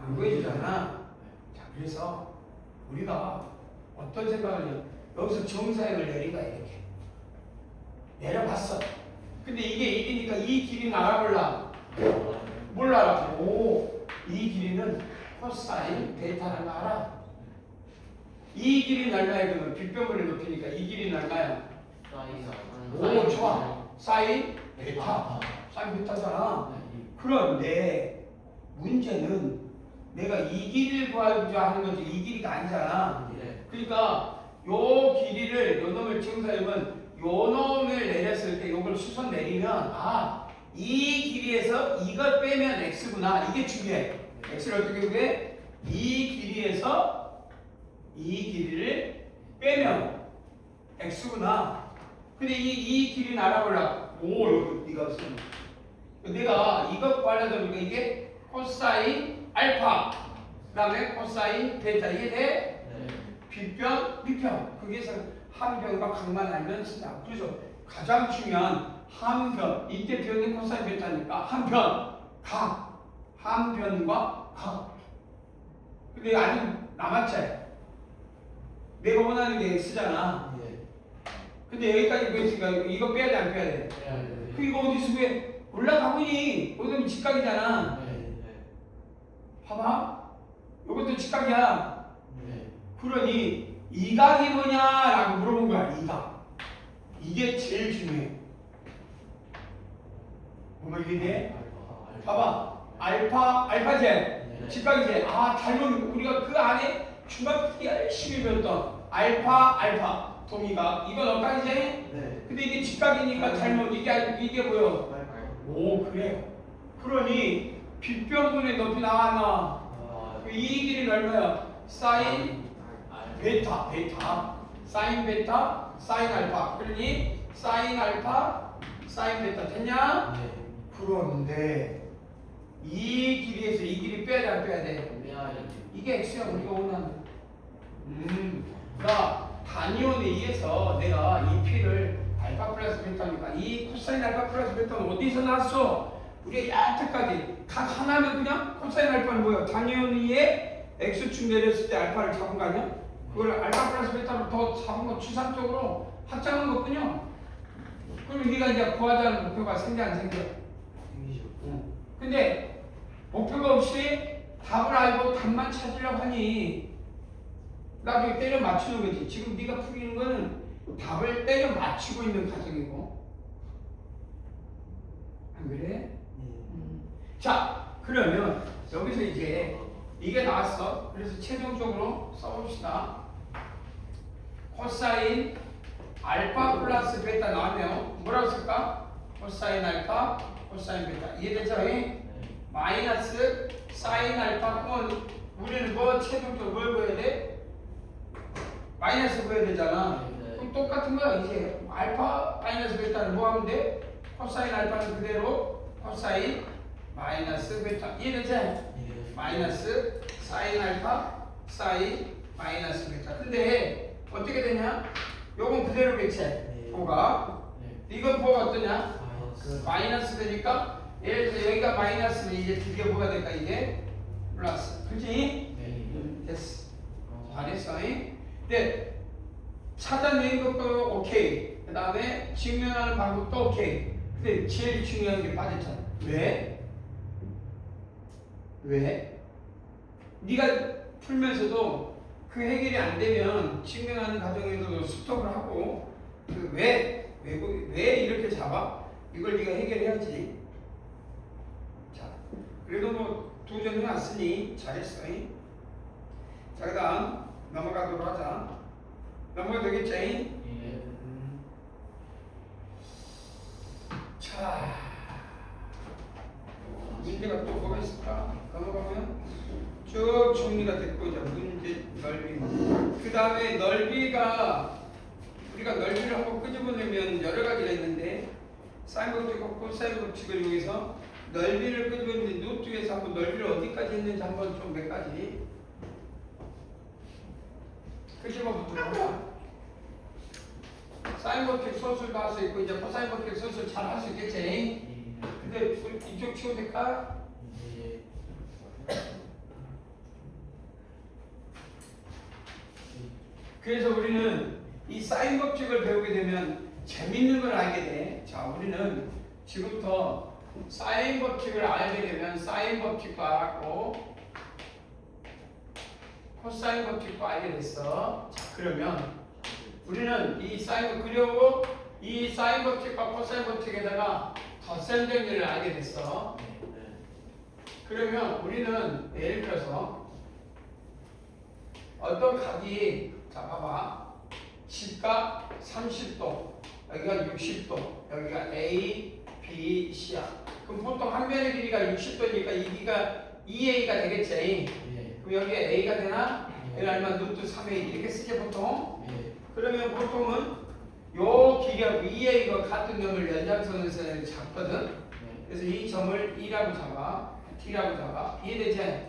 안 구해주잖아. 자, 그래서 우리가 어떤 생각을 해요? 여기서 정사역을 내린 거야 이렇게. 내려봤어. 근데 이게 1이니까 이 길이는 알아볼라. 뭘 알아? 오, 이 길이는 코사인 베타라는 거 알아. 이 길이는 얼마야? 그러면 빗변물의 높이니까 이 길이는 얼마야? 오, 좋아. 사인 베타. 사인 베타잖아. 그런데 문제는 내가 이 길이를 구하고자 하는 거지 이 길이가 아니잖아. 그러니까 요 길이를 요 놈을 정사역은 요 놈을 내렸을 때 요걸 수선 내리면 이 길이에서 이걸 빼면 x구나. 이게 중요해. x를 어떻게 구해? 이 길이에서 이 길이를 빼면 x구나. 근데 이 길이는 알아보려고. 오, 여기 네가 쓰는. 내가 이것 구하려다 보니까 이게 코사인 알파 그다음에 코사인 베타 이게 돼? 빗변, 밑변. 거기에서 함변과 각만 알면 쓴다. 그래서 가장 중요한 함변. 이때 변이 코사인 베타니까 함변, 각. 함변과 각. 근데 아직 남았지? 내가 원하는 게 x잖아. 근데 여기까지 구했으니까 이거 빼야 돼, 안 빼야 돼? 그 이거 어디서 구해? 올라가보니 여기는 직각이잖아. 봐봐. 이것도 직각이야. 그러니 이 각이 뭐냐라고 물어본 거야. 이 각. 이게 제일 중요해. 뭐가 이게? 봐봐. 알파제. 직각이제. 닮은 우리가 그 안에 중학교 때 열심히 배웠던 알파 동의각. 이건 엇각이제? 근데 이게 직각이니까 닮은 이게 뭐요? 오, 그래요. 그러니 빗변분의 높이 나와. 이 길이는 얼마야? 사인 베타. 사인 베타, 사인 알파. 그러니 사인 알파, 사인 베타 됐냐? 그런데 이 길이에서 이 길이 빼야 돼, 안 빼야 돼? 이게 x야, 우리가 원하는. 그러니까 단위원에 의해서 내가 이 p를 알파 플러스 베타니까 이 코사인 알파 플러스 베타는 어디서 나왔어? 우리가 여태까지 각 하나면 그냥 코사인 알파는 뭐야? 단위원위에 x축 내렸을 때 알파를 잡은 거 아니야? 그걸 알파 플러스 베타로 더 잡은 거 추상적으로 확장한 거군요. 그럼 우리가 이제 구하자는 목표가 생겨 안 생겨? 근데 목표가 없이 답을 알고 답만 찾으려고 하니 나중에 때려 맞추는 거지. 지금 네가 풀리는 거는 답을 때려 맞추고 있는 과정이고. 안 그래? 자, 그러면 여기서 이제 이게 나왔어. 그래서 최종적으로 써봅시다. 코사인 알파 플러스 베타 나왔네요. 뭐라고 쓸까? 코사인 알파, 코사인 베타. 이해되죠? 마이너스 사인 알파. 그러면 우리는 뭐 최종적으로 뭘 구해야 돼? 마이너스 구해야 되잖아. 그럼 똑같은 거야. 이제 알파 마이너스 베타는 뭐 하면 돼? 코사인 알파는 그대로 코사인 마이너스 베타. 이해되지? 마이너스 사인 알파 사인 마이너스 베타. 근데 어떻게 되냐? 요건 그대로겠지. 보가. 이건 보가 어떠냐? 마이너스 되니까 예를 들어 여기가 마이너스면 이제 드디어 뭐가 될까? 이게 플러스. 그치? 됐어. 잘했어. 근데 찾아낸 것도 오케이. 그 다음에 증명하는 방법도 오케이. 근데 제일 중요한 게 빠졌잖아. 왜? 네가 풀면서도 그 해결이 안 되면 증명하는 과정에서도 스톱을 하고 왜 이렇게 잡아? 이걸 네가 해결해야지. 자, 그래도 뭐 도전해 왔으니 잘했어. 자, 그 다음 넘어가도록 하자. 넘어가도 되겠지? 우리가 넓이를 한번 끄집어내면 여러 가지가 있는데 사인 법칙과 코사인 법칙을 이용해서 넓이를 끄집어내는데 노트에서 한번 넓이를 어디까지 했는지 한번 좀 몇 가지 끄집어보도록. 사인 법칙 소수를 다 할 수 있고 이제 코사인 법칙 소수를 잘 할 수 있겠지. 근데 이쪽 치고 될까? 그래서 우리는 이 사인 법칙을 배우게 되면 재밌는 걸 알게 돼. 자, 우리는 지금부터 사인 법칙을 알게 되면 사인 법칙도 알았고 코사인 법칙도 알게 됐어. 자, 그러면 우리는 이 사인 그리고 이 사인 법칙과 코사인 법칙에다가 덧셈 정리를 알게 됐어. 그러면 우리는 예를 들어서 어떤 각이 자 봐봐 직각 30도 여기가 60도 여기가 A, B, C야. 그럼 보통 한 변의 길이가 60도니까 이 길이가 2A가 되겠지. 그럼 여기에 A가 되나? 여기 얼마 루트 3A 이렇게 쓰죠 보통. 그러면 보통은 요 길이하고 2A가 같은 점을 연장선에서 잡거든. 그래서 이 점을 E라고 잡아 T라고 잡아. 이해되지?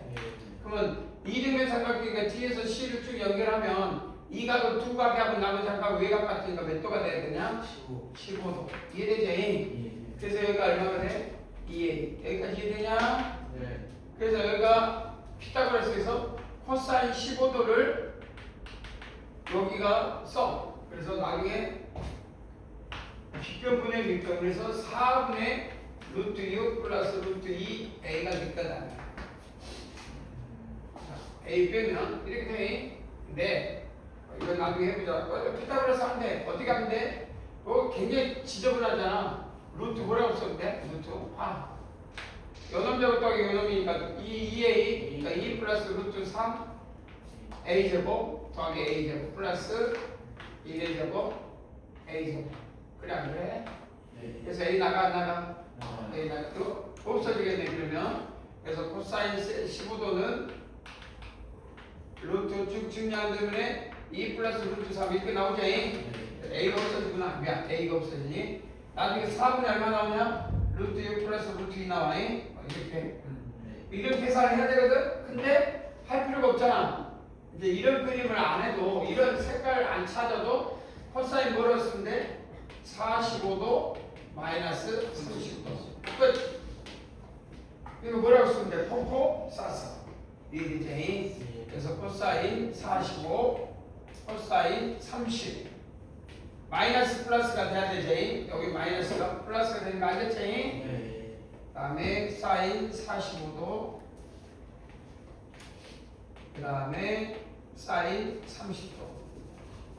그러면 이등변 삼각형이니까 T에서 C를 쭉 연결하면 이 각은 두 각하고 나머지 한 각 외곽 같으니까 몇 도가 돼야 되냐? 15도. 이해되지? 그래서 여기가 얼마가 돼? 2A. 여기까지 이해되냐? 네. 그래서 여기가 피타고라스에서 코사인 15도를 여기가 써. 그래서 나중에 빗변분의 밑변에서 4분의 루트 6 플러스 루트 2A가 됐거든. A 빼면 이렇게 돼. 근데 이거 나중에 해보자. 피타고라스 하면 돼. 어떻게 하면 돼? 굉장히 지저분하잖아. 루트 뭐라고 써도 돼? 루트 요놈제곱 더하기 요놈이니까 2A 그러니까 2 플러스 루트 3 A제곱 더하기 A제곱 플러스 1의 제곱 A제곱. 그래 안 그래? 그래서 A 나가 안 나가? A 나가. 또 없어지겠네 그러면. 그래서 코사인 15도는 루트 쭉 증량한 때문에 2 플러스 루트 3 이렇게 나오죠. A가 없어지구나. 미안, A가 없어지니 나중에 4분의 얼마 나오냐? 루트 6 플러스 루트 2 나와. 이렇게 이런 계산을 해야 되거든. 근데 할 필요가 없잖아. 이제 이런 그림을 안 해도 이런 색깔 안 찾아도 코사인 뭐라고 쓰면 돼? 45도 마이너스 30도 끝. 이거 뭐라고 쓰면 돼? 포포 쌌어. 이해되지? 그래서 코사인 45 코사인 30 마이너스 플러스가 돼야 되지. 여기 마이너스가 플러스가 되는 거 알겠지? 그 다음에 사인 45도 그 다음에 사인 30도.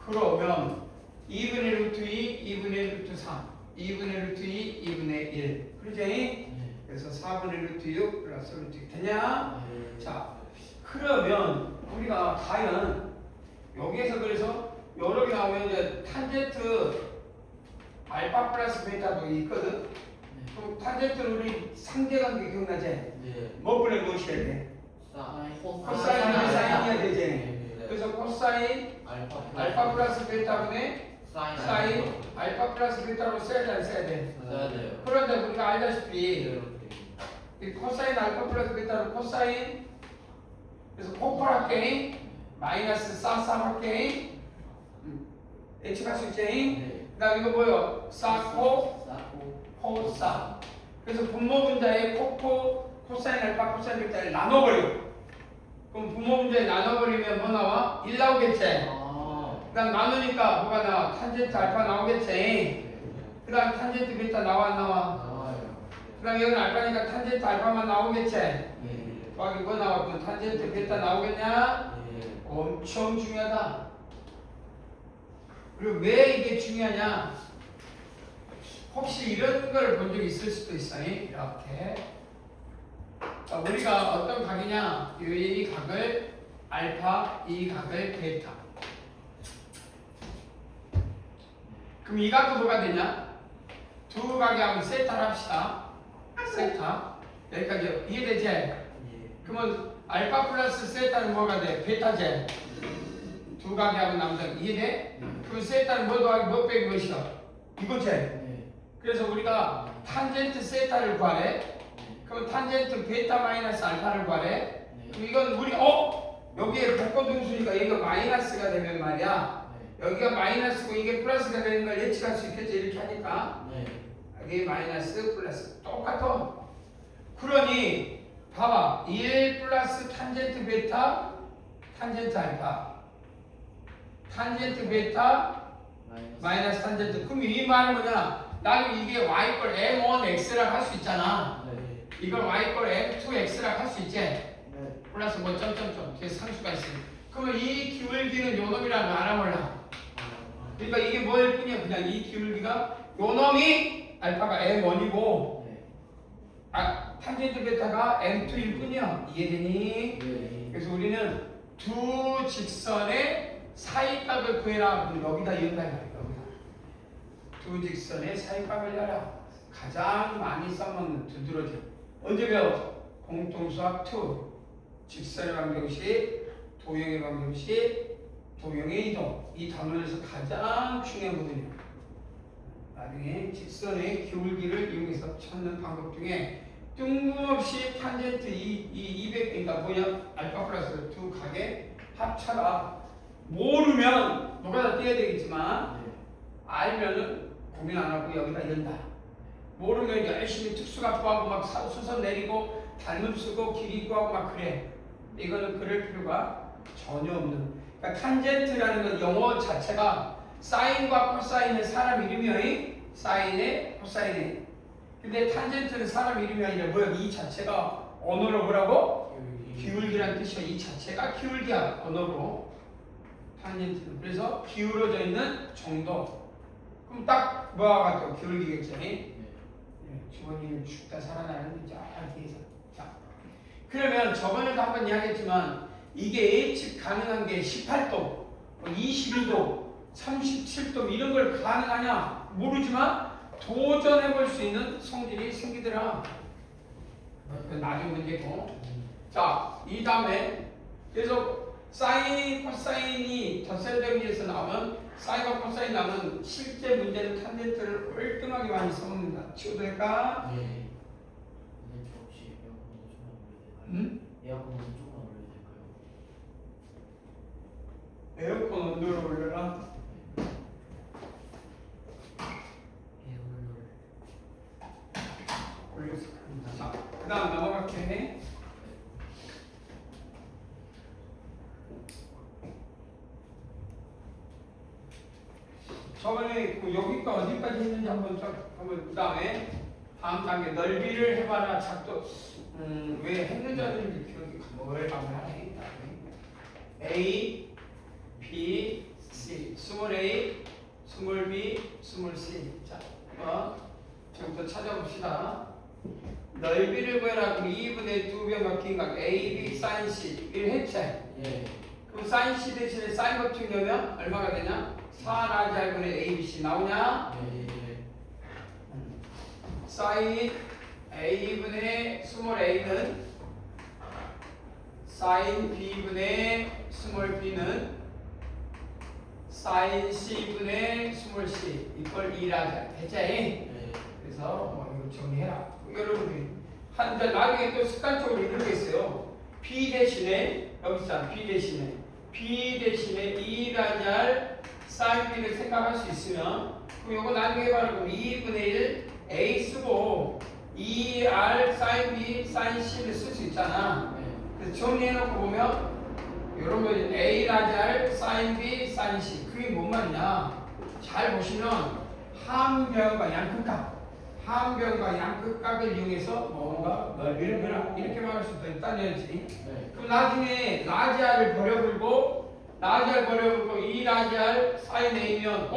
그러면 2분의 루트 2 2분의 루트 3 2분의 루트 2 2분의 1 그러지? 그래서 4분의 루트 6 플러스 루트 6 되냐? 자 그러면 우리가 과연 여기에서 그래서 여러 개 나오면 이제 탄젠트 알파 플러스 베타도 있거든. 그럼 탄젠트는 우리 상대관계 기억나지? 뭐분의 무엇이어야 돼? 코사인이 사인이어야 되지. 그래서 코사인 알파 플러스 베타분의 사인 알파 플러스 베타로 써야 돼 안 써야 돼? 그런데 우리가 알다시피 이 코사인 알파 플러스 베타로 코사인 그래서 코파할게 마이너스 사삼할게 예측할 수 있지? 그 다음 이거 뭐요? 사코 코사. 그래서 분모 분자에 코사인 알파 코사인 베타를 나눠버려. 그럼 분모 분자에 나눠버리면 뭐 나와? 1 나오겠지? 그 다음 나누니까 뭐가 나와? 탄젠트 알파 나오겠지? 그 다음 탄젠트 베타 나와 안 나와? 그 다음 여기는 알파니까 탄젠트 알파만 나오겠지? 더하기 뭐 나와? 그 탄젠트 베타 나오겠냐? 엄청 중요하다. 그리고 왜 이게 중요하냐? 혹시 이런 걸 본 적 있을 수도 있어요. 이렇게. 우리가 어떤 각이냐? 이 각을 알파, 이 각을 베타. 그럼 이 각도 뭐가 되냐? 두 각이 하면 세타를 합시다. 세타. 여기까지 이해되지? 그러면 알파 플러스 세타는 뭐가 돼? 베타제. 두 각이 하면 남자 이해돼? 네. 그 세타는 뭐 더하기 뭐 빼기 몇이야? 이거지. 네. 그래서 우리가 탄젠트 세타를 구하래. 그럼 탄젠트 베타 마이너스 알파를 구하래. 네. 그럼 이건 우리 여기에 복고등수니까 여기가 마이너스가 되면 말이야. 여기가 마이너스고 이게 플러스가 되는 걸 예측할 수 있겠지. 이렇게 하니까 네. 여기 마이너스 플러스 똑같아. 그러니 봐봐. 1 플러스 탄젠트 베타 탄젠트 알파 탄젠트 베타 마이너스 탄젠트. 그럼 이 말은 뭐냐? 나는 이게 y꼴 m1x라고 할 수 있잖아. 네. 이걸 y꼴 m2x라고 할 수 있지. 네. 플러스 뭐 점점점 뒤에 상수가 있으니. 그러면 이 기울기는 요 놈이라는 거 알아 몰라? 그러니까 이게 뭐일 뿐이야. 그냥 이 기울기가 요 놈이 알파가 m1이고 네. 탄젠트 베타가 m2일 뿐이야. 이해되니? 네. 그래서 우리는 두 직선의 사이값을 구해라. 그럼 여기다 이은다. 여기다. 두 직선의 사이값을 알아. 가장 많이 써먹는 두드러져. 언제 배워? 공통수학 2. 직선의 방정식, 도형의 방정식, 도형의 이동. 이 단원에서 가장 중요한 부분이야. 나중에 직선의 기울기를 이용해서 찾는 방법 중에 뜬금없이 탄젠트 200, 그러니까 뭐냐? 알파 플러스 두 각의 합차가 모르면 노가다 떼야 되겠지만 알면은 고민 안 하고 여기다 연다. 모르면 열심히 특수가 구하고 막 수선 내리고 단문 쓰고 길이 구하고 막 그래. 이거는 그럴 필요가 전혀 없는. 그러니까 탄젠트라는 건 영어 자체가 사인과 코사인의 사람 이름이야. 사인의 코사인의. 근데 탄젠트는 사람 이름이 아니라 뭐야? 이 자체가 언어로 뭐라고? 기울기란 뜻이야. 이 자체가 기울기야. 언어로. 탄젠트는. 그래서 기울어져 있는 정도. 그럼 딱 뭐와 같아? 기울기겠지. 주원님 죽다 살아나는 자 뒤에서. 자. 그러면 저번에도 한번 이야기했지만 이게 예측 가능한 게 18도, 22도, 37도 이런 걸 가능하냐 모르지만 도전해 볼 수 있는 성질이 생기더라. 그건 나중 문제고. 자, 이 다음에 그래서 사인, 코사인이 덧셈되기에서 나오면 사인과 코사인 나오면 실제 문제는 탄젠트를 월등하게 많이 써먹는다. 치워도 될까? 네. 근데 저 혹시 에어컨 조금만 올려도 될까요? 응? 에어컨 조금만 올려도 될까요? 에어컨 온도를 올려라. 올렸어. 자, 그 다음 넘어갈게. 저번에 여기가 어디까지 했는지 한번 그 다음에 다음 단계 넓이를 해봐라. 작도 왜 했는지 안 했는지 기억이 가물가물하네. A, B, C, 스몰 A, 스몰 B, 스몰 C. 자, 지금부터 찾아봅시다. 넓이를 구해라. 그럼 2분의 2배 바뀐 각 A, B, sin C. 이걸 했지? 예. 그럼 sin C 대신에 sin 버튼이면 얼마가 되냐? 4라지알분의 ABC 나오냐? 네. sin A분의 스몰 A는 sin B분의 스몰 B는 sin C분의 스몰 C 이걸 2라지알 됐지? 네. 그래서 이거 정리해라. 여러분들이 나중에 또 습관적으로 이런 게 있어요. B 대신에 여기 있잖아. B 대신에 2라지알 sin B를 생각할 수 있으면 그럼 이거 나중에 해봐라. 그럼 2분의 1 A 쓰고 2R sin B sin C를 쓸 수 있잖아. 그래서 정리해놓고 보면 이런 거 A라지알 sin B sin C 그게 뭔 말이냐. 잘 보시면 함변과 양극각을 이용해서 뭔가 넓이를 변화 이렇게 말할 수도 있다는 얘기지. 그럼 나중에 라지알을 버려버리고 2라지알 sin A면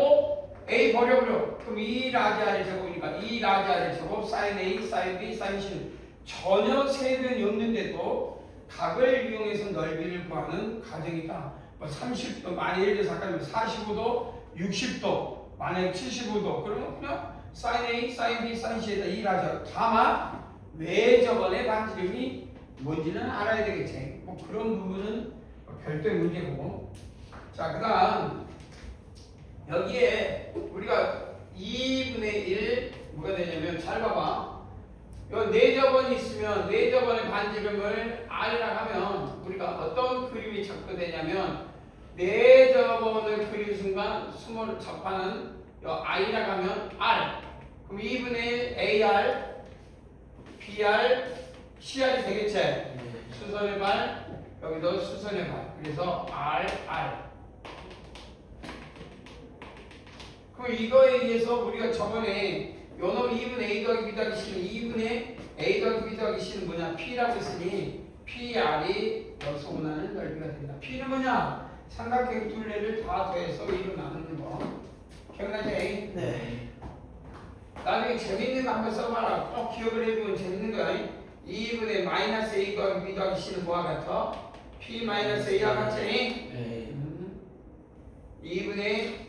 A 버려버려. 그럼 2라지알의 제곱이니까 2라지알의 제곱 sin A, sin B, sin C는 전혀 세변이 없는데도 각을 이용해서 넓이를 구하는 가정이다. 뭐 30도, 만약 예를 들어서 아까 45도, 60도, 만약에 75도 그러면 그냥 sin A, sin B, sin C에다 2라지알. 다만 왜 저번에 반지름이 뭔지는 알아야 되겠지. 뭐 그런 부분은 별도의 문제고. 자, 그다음 여기에 우리가 2분의 1 뭐가 되냐면 잘 봐봐. 요 4저번이 있으면 4저번의 반지름을 R이라고 하면 우리가 어떤 그림이 자꾸 되냐면 4저번을 그린 순간 수모를 접하는 요 I라고 하면 R. 그럼 2분의 1 AR, BR, CR이 되겠지? 수선의 발, 여기도 수선의 발. 그래서 R. 그럼 이거에 의해서 우리가 저번에 요놈 2분의 A 더하기 B 더하기 C는 2분의 A 더하기 B 더하기 C는 뭐냐? P라고 했으니 PR이 여기서 원하는 넓이가 된다. P는 뭐냐? 삼각형 둘레를 다 더해서 2로 나누는 거. 기억나지? 네. 나중에 재밌는 거 한번 써봐라. 꼭 기억을 해두면 재밌는 거야. 2분의 마이너스 A 더하기 B 더하기 C는 뭐와 같아? P 마이너스 A와 같지? 네. 2분의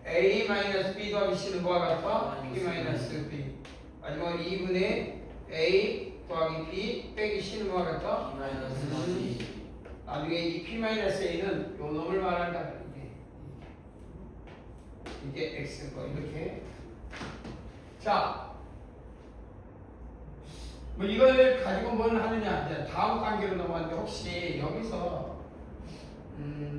A 마이너스 B 더하기 C는 뭐와 같아? P 마이너스 B. 마지막으로 2분의 A 더하기 B 빼기 C는 뭐와 같아? B 마이너스 C. 나중에 이 P 마이너스 A는 요 놈을 말한다. 이게 X인 거 이렇게. 자, 뭐 이걸 가지고 뭘 하느냐? 이제 다음 단계로 넘어가는데 혹시 여기서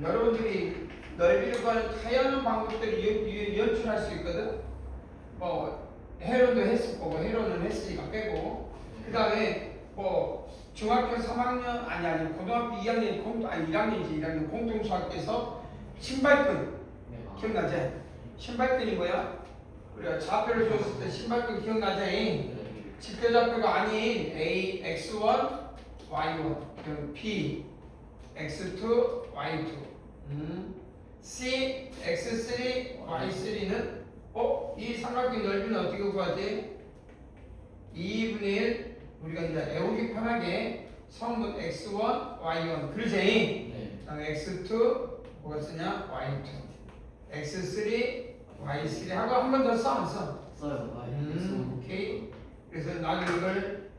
여러분들이 넓이를 구하는 다양한 방법들을 연출할 수 있거든. 뭐 해로도 했을 거고 해로는 했으니까 빼고 그 다음에 뭐 중학교 3학년 아니 고등학교 2학년 1학년이지 공동 수학에서 신발끈 기억나지? 신발끈이 뭐야? 우리가 좌표를 줬을 때 신발끈 기억나지? 직교좌표가 아닌 A, X1, Y1 그럼 P, X2, Y2 C, X3, Y3는 이 삼각형 넓이는 어떻게 구하지? 2분의 1 우리가 이제 외우기 편하게 성분 X1, Y1 그러지? 네. 그다음에 X2 뭐가 쓰냐? Y2 X3, Y3 하고 한 번 더 써 안 써? 써요. 오케이. 그래서 나는 이걸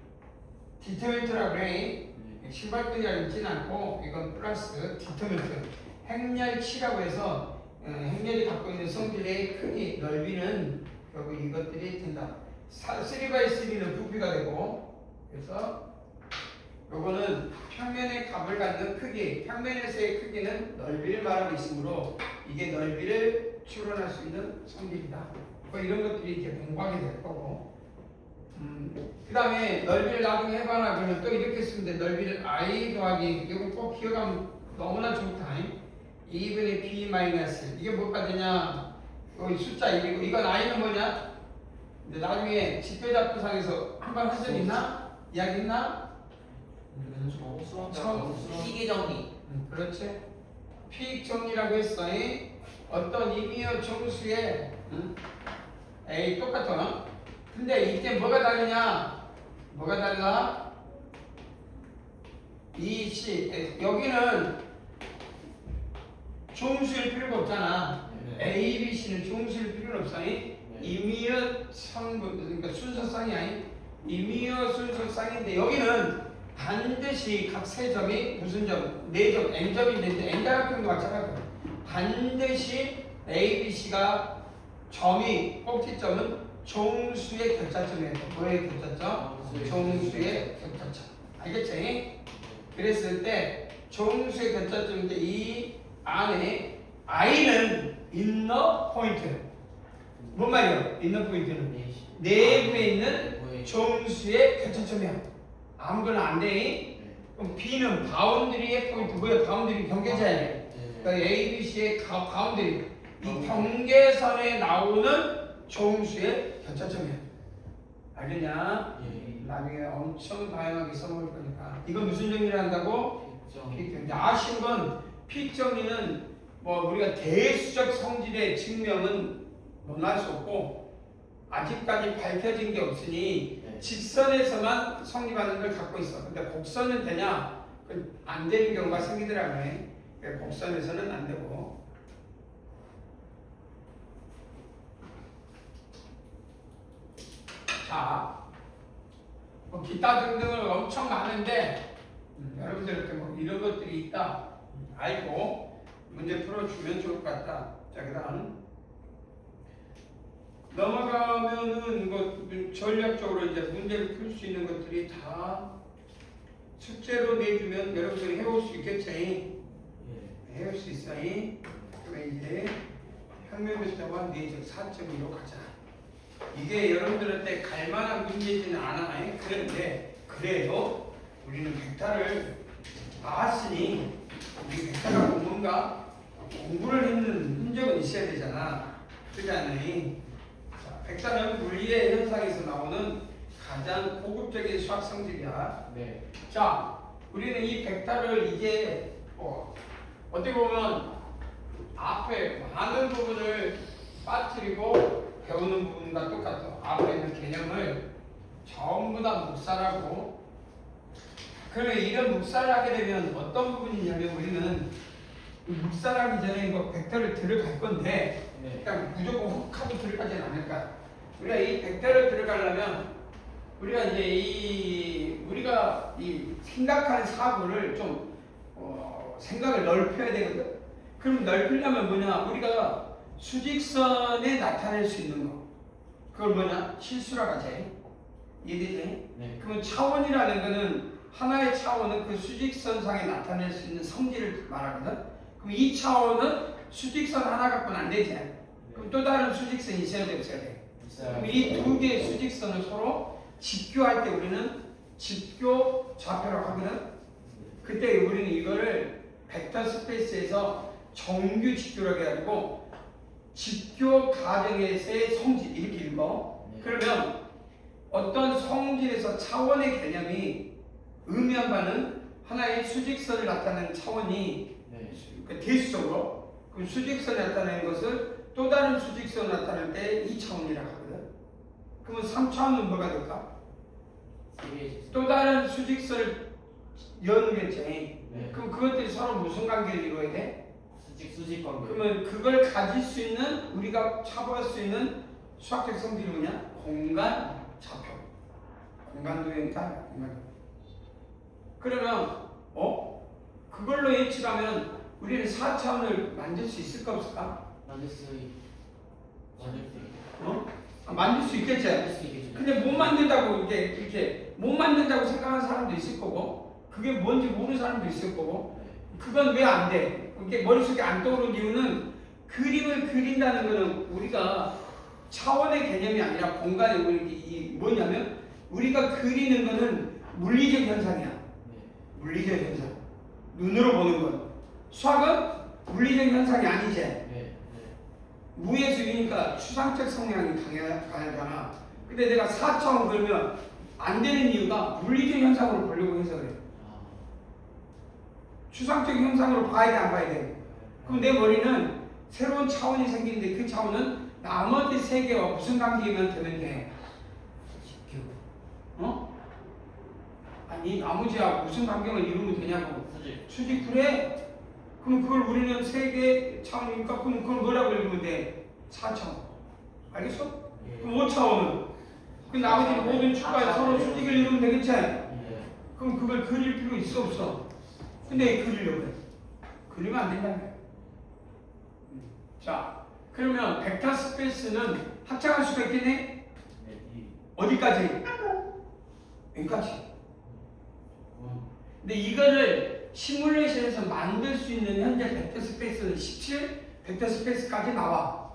디터민트라고 그래. 신발끈이라고 있진 않고 이건 플러스 디터민트 행렬치라고 해서 행렬이 갖고 있는 성질의 크기, 넓이는 결국 이것들이 된다. 3x3는 부피가 되고 그래서 요거는 평면의 값을 갖는 크기, 평면에서의 크기는 넓이를 말하고 있으므로 이게 넓이를 추론할 수 있는 성질이다. 뭐 이런 것들이 이렇게 공부하게 될 거고 그 다음에 넓이를 나중에 해봐라 그러면 또 이렇게 쓰면 돼. 넓이를 I 더하기 이거 꼭 기억하면 너무나 좋다. 2분의 B 마이너스 이게 뭐가 되냐? 여기 숫자 1이고 이건 I는 뭐냐? 근데 나중에 직교잡표상에서 한번 한 적 있나? 이야기 있나? 시계 정리. 그렇지. 피익 정리라고 했어. 어떤 임의어 정수에 A 똑같아. 근데 이때 뭐가 다르냐? 뭐가 달라? 이 C 여기는 종수일 필요가 없잖아. A, B, C는 종수일 필요는 없어. 임의어 성분 그러니까 순서쌍이 아닌 임의어 순서쌍인데 여기는 반드시 각 세 점이 무슨 점? 4점, n점인데 n다각형도 마찬가지야. 반드시 A, B, C가 점이 꼭지점은 종수의 결자점이에요. 뭐의 결자점? 종수의 결자점. 알겠지? 그랬을 때 종수의 결자점인데 이 안에 I는 인너 포인트. 뭔 말이야? 인너 포인트는 내부에 있는 종수의 결자점이야. 아무거나 안 돼. 그럼 B는 바운드리의 포인트. 뭐야? 바운드리 경계자야. 그러니까 A, B, C의 바운드리. 이 경계선에 나오는 종수의 결자점이야. 알겠냐? 나중에 엄청 다양하게 써먹을 거니까. 이거 무슨 정리를 한다고? 픽 정리. 아쉬운 건 픽 정리는 뭐 우리가 대수적 성질의 증명은 논할 수 없고 아직까지 밝혀진 게 없으니 직선에서만 성립하는 걸 갖고 있어. 근데 곡선은 되냐? 안 되는 경우가 생기더라고요. 곡선에서는 안 되고. 자, 뭐 기타 등등을 엄청 많은데 여러분들한테 뭐 이런 것들이 있다 알고 문제 풀어주면 좋을 것 같다. 자, 그 다음 넘어가면은 뭐 전략적으로 이제 문제를 풀 수 있는 것들이 다 숙제로 내주면 여러분들이 해올 수 있겠지. 예. 해올 수 있어. 그러면 이제 혁명배타와 내적 4.2로 가자. 이게 여러분들한테 갈만한 문제지는 않아. 그런데 그래도 우리는 벡터를 나왔으니 우리 벡터가 뭔가 공부를 했는 흔적은 있어야 되잖아. 그렇지 않니? 자, 벡터는 물리의 현상에서 나오는 가장 고급적인 수학 성질이야. 네. 자, 우리는 이 벡터를 이제 어떻게 보면 앞에 많은 부분을 빠뜨리고 배우는 부분과 똑같아. 앞에 있는 개념을 전부 다 묵살하고, 그러면 이런 묵살을 하게 되면 어떤 부분이냐면 우리는 묵살하기 전에 뭐 벡터를 들어갈 건데 네. 그냥 무조건 훅 하고 들어가진 않을 거야. 우리가 이 벡터를 들어가려면 우리가 이제 우리가 이 생각하는 사고를 좀 생각을 넓혀야 되거든. 그럼 넓히려면 뭐냐? 우리가 수직선에 나타낼 수 있는 거. 그걸 뭐냐? 실수라고 하지. 이해되지? 네. 그러면 차원이라는 거는 하나의 차원은 그 수직선상에 나타낼 수 있는 성질을 말하거든. 그럼 이 차원은 수직선 하나 갖고는 안 되지. 그럼 또 다른 수직선이 있어야 돼, 없어야 돼? 그럼 이 두 개의 수직선을 서로 직교할 때 우리는 직교 좌표라고 하거든. 그때 우리는 이거를 벡터 스페이스에서 정규 직교라고 해가지고 직교 가정에서의 성질 이렇게 읽어. 네. 그러면 어떤 성질에서 차원의 개념이 의미한 바는 하나의 수직선을 나타내는 차원이 네. 그러니까 대수적으로 그 수직선을 나타내는 것을 또 다른 수직선을 나타낼 때 2차원이라고 하거든. 그러면 3차원은 뭐가 될까? 또 다른 수직선을 연결했지. 네. 그럼 그것들이 서로 무슨 관계를 이루어야 돼? 수직 관계. 그러면 그걸 가질 수 있는 우리가 차보할 수 있는 수학적 성질이 뭐냐? 공간 좌표. 공간도형이다. 공간도. 그러면 그걸로 예측하면 우리는 4차원을 만들 수 있을까 없을까? 만들 수 만들 수 있겠지. 있겠죠. 근데 못 만든다고 이렇게 못 만든다고 생각하는 사람도 있을 거고, 그게 뭔지 모르는 사람도 있을 거고, 그건 왜 안 돼? 이게 머릿속에 안 떠오르는 이유는 그림을 그린다는 거는 우리가 차원의 개념이 아니라 공간의 이 뭐냐면 우리가 그리는 거는 물리적 현상이야. 물리적 현상. 눈으로 보는 건. 수학은 물리적 현상이 아니지. 무예수이니까 추상적 성향이 강하잖아. 근데 내가 4차원 그러면 안 되는 이유가 물리적 현상으로 보려고 해서 그래. 추상적 현상으로 봐야 돼, 안 봐야 돼? 그럼 내 머리는 새로운 차원이 생기는데 그 차원은 나머지 세계와 무슨 관계면 되면 돼? 아니, 나머지와 무슨 관계를 이루면 되냐고. 수직 그래? 그럼 그걸 우리는 세계 차원이니까 그럼 그걸 뭐라고 읽으면 돼? 4차원. 알겠어? 그럼 5차원은? 그 나머지 모든 축과에 서로 수직을 이루면 되겠지? 그럼 그걸 그릴 필요 있어 없어? 근데 그리려고 해. 그리면 안 된다는 거야. 자, 그러면 벡터 스페이스는 확장할 수가 있겠네? 어디까지? 여기까지. 근데 이거를 시뮬레이션에서 만들 수 있는 현재 벡터 스페이스는 17 벡터 스페이스까지 나와.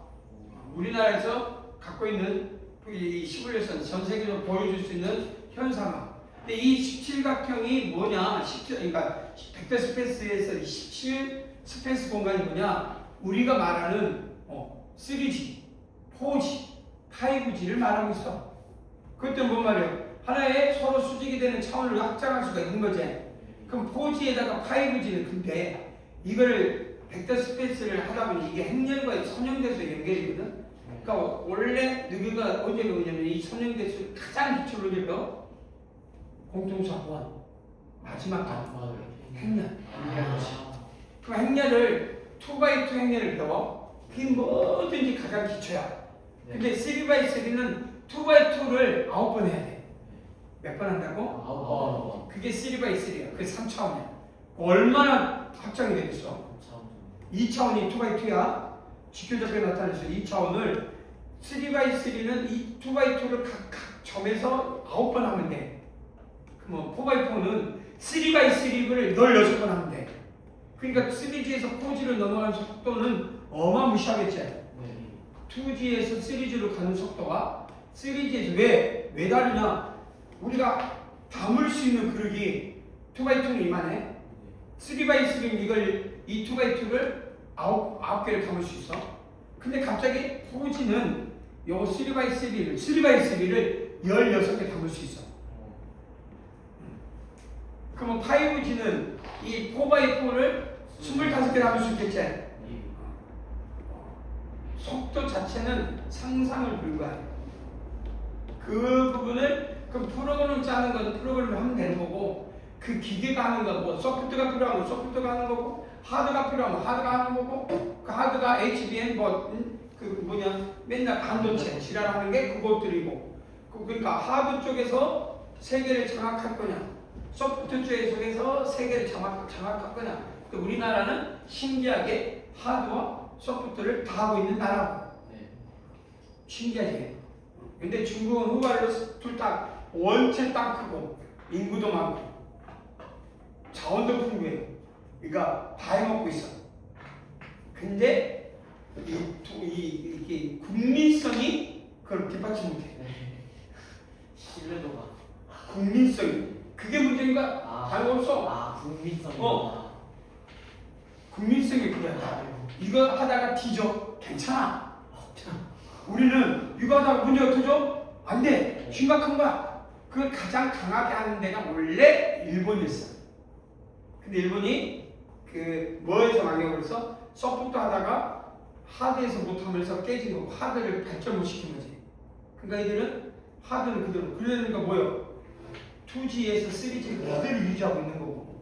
우리나라에서 갖고 있는 이 시뮬레이션 전 세계적으로 보여줄 수 있는 현상화. 근데 이 17각형이 뭐냐? 그러니까 벡터 스페이스에서 17 스페이스 공간이 뭐냐? 우리가 말하는 3G, 4G, 5G를 말하고 있어. 그것도 뭔 말이야? 하나의 서로 수직이 되는 차원을 확장할 수가 있는 거지. 그럼 4G에다가 5G는 근데 이걸 벡터 스페이스를 하다 보니 이게 행렬과 선형대수 연결이거든. 그러니까 원래 누구가 언제 배우냐면 이 선형대수 가장 기초로 배워 공통수학원 마지막 단 행렬. 그 행렬을 2x2 행렬을 배워. 그게 뭐든지 가장 기초야. 근데 3x3는 2x2를 9번 해야 돼. 몇 번 한다고? 그게 3x3야. 그게 3차원이야. 얼마나 확장이 되겠어? 2차원이 2x2야. 직교적에 나타내서 2차원을 3x3는 이 2x2를 각 점에서 9번 하면 돼. 그럼 4x4는 3x3를 16번 하면 돼. 그러니까 3G에서 4G를 넘어가는 속도는 어마무시하겠지. 네. 2G에서 3G로 가는 속도와 3G에서 왜 다르냐? 우리가 담을 수 있는 그릇이 2x2는 이만해. 3x3는 이 2x2를 9개를 담을 수 있어. 근데 갑자기 4G는 요 3x3를 16개 담을 수 있어. 그러면 5G는 이 4x4를 25개 담을 수 있겠지. 속도 자체는 상상을 불가해. 그 부분을 그 프로그램을 짜는 건 프로그램을 하면 되는 거고, 그 기계가 하는 건 뭐 소프트가 필요하면 소프트가 하는 거고, 하드가 필요하면 하드가 하는 거고, 그 하드가 HBM 맨날 반도체 지랄하는 게 그것들이고, 그러니까 하드 쪽에서 세계를 장악할 거냐, 소프트 쪽에서 세계를 장악할 거냐. 우리나라는 신기하게 하드와 소프트를 다 하고 있는 나라고. 신기하지. 근데 중국은 후발로 둘 다 원체 딱 크고 인구도 많고 자원도 풍부해. 그러니까 다 해먹고 있어. 근데 이게 국민성이 그걸 뒷받침 못해. 신뢰도가. 국민성이 그게 문제인가? 다름없어. 국민성. 국민성이 그래. 이거 하다가 뒤져. 괜찮아. 우리는 이거 하다가 문제가 터져? 안 돼. 심각한 거야. 그걸 가장 강하게 하는 데가 원래 일본이었어. 근데 일본이 그 뭐에서 망해버려서 소프트 하다가 하드에서 못하면서 깨진 거고, 하드를 발전 못 시킨 거지. 그러니까 이들은 하드는 그대로. 그러니까 뭐예요? 2G에서 3G를 그대로 유지하고 있는 거고.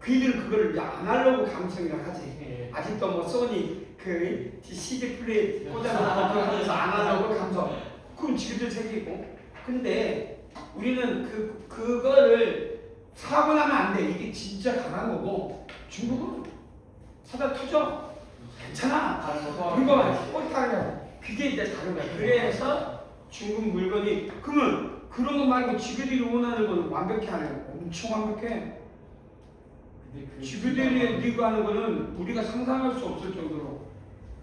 그들은 그걸 아날로그 감성이라고 하지. 아직도 뭐 소니 그 CD 플레이 꽂아놓고 하면서 아날로그 감성. 그건 지금도 생기고. 근데 우리는 그거를 사고 나면 안 돼. 이게 진짜 강한 거고. 중국은 사다 터져. 괜찮아. 이거 꼴타냐. 그게 이제 다른 거야. 그래서 중국 물건이, 그러면 그런 거 말고 지그들이 원하는 건 완벽히 하는 거야. 엄청 완벽해. 지그들이 네가 하는 거는 우리가 상상할 수 없을 정도로.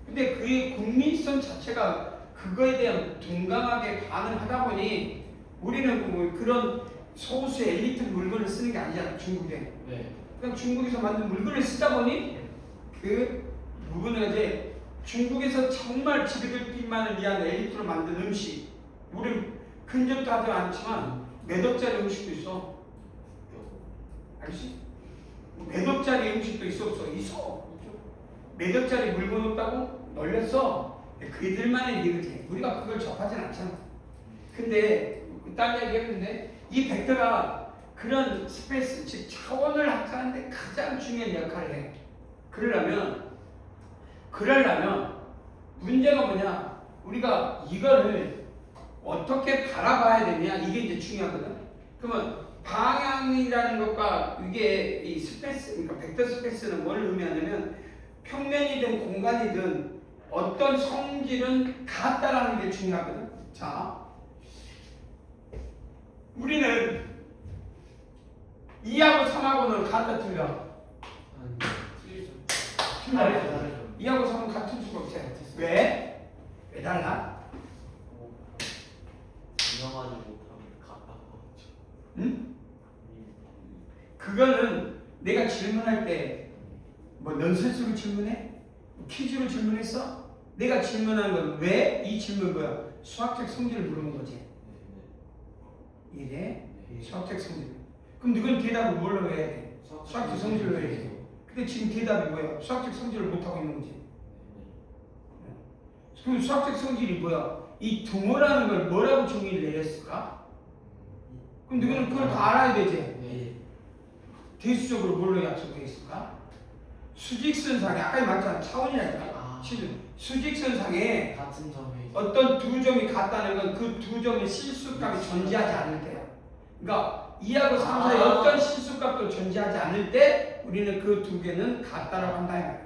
근데 그의 국민성 자체가 그거에 대한 둔감하게 반응하다 보니 우리는 뭐 그런 소수 엘리트 물건을 쓰는 게 아니잖아. 중국에. 그냥 중국에서 만든 물건을 쓰다 보니 그 부분은 이제 중국에서 정말 지그들끼리만을 위한 엘리트로 만든 음식. 우리 근접도 하지 않지만 몇 억짜리 음식도 있어. 알지? 몇 억짜리 음식도 있어 없어? 있어. 몇 억짜리 물건 없다고 널렸어. 그들만의 리그지. 우리가 그걸 접하진 않잖아. 근데 딴 얘기 했는데 이 벡터가 그런 스페이스, 즉 차원을 확장하는데 가장 중요한 역할을 해. 그러려면 문제가 뭐냐? 우리가 이거를 어떻게 바라봐야 되냐? 이게 이제 중요하거든. 그러면 방향이라는 것과 이게 이 스페이스, 그러니까 벡터 스페이스는 뭘 의미하냐면 평면이든 공간이든 어떤 성질은 같다라는 게 중요하거든. 자, 우리는 2하고 3하고는 같다 틀려. 틀려. 2하고 3은 같은 수가 없어요. 왜? 왜 달라? 유명하지 못하면 가까워. 응? 그거는 내가 질문할 때 뭐 넌센스로 질문해? 퀴즈로 질문했어? 내가 질문한 건 왜? 이 질문 뭐야? 수학적 성질을 물어본 거지. 이래? 수학적 성질. 그럼 너는 대답을 뭘로 해야 돼? 수학적 성질로 해야지. 근데 지금 대답이 뭐야? 수학적 성질을 못하고 있는 거지. 그럼 수학적 성질이 뭐야? 이 등호라는 걸 뭐라고 정의를 내렸을까? 그럼 너는 그걸 다 알아야 되지. 대수적으로 뭘로 약속되어 있을까? 수직선상에 아까 말했잖아. 차원이라니까. 수직선상에 같은 점이 어떤 두 점이 같다는 건 그 두 점의 실수값이 존재하지 않을 때야. 그러니까 2하고 3 사이에 어떤 실수값도 존재하지 않을 때 그런데 우리는 그 두 개는 같다라고 한다 이 말이야.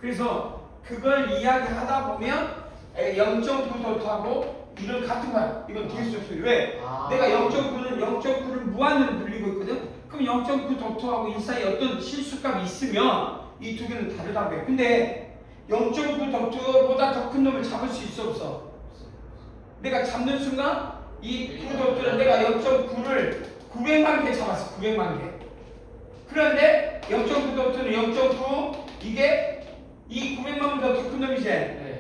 그래서 그걸 이야기하다 보면 0.9도트하고 이건 같은 거야. 이건 대수적 소리. 왜? 내가 0.9를 무한으로 불리고 있거든. 그럼 0.9도트하고 이 사이에 어떤 실수값이 있으면 이 두 개는 다르다고 해. 근데 0.9도트보다 더 큰 놈을 잡을 수 있어 없어? 내가 잡는 순간 이 9도트는 내가 0.9를 900만 개 잡았어. 900만 개. 그런데 0.9도트는 0.9 이게 이 900만 보다 더 큰 놈이지.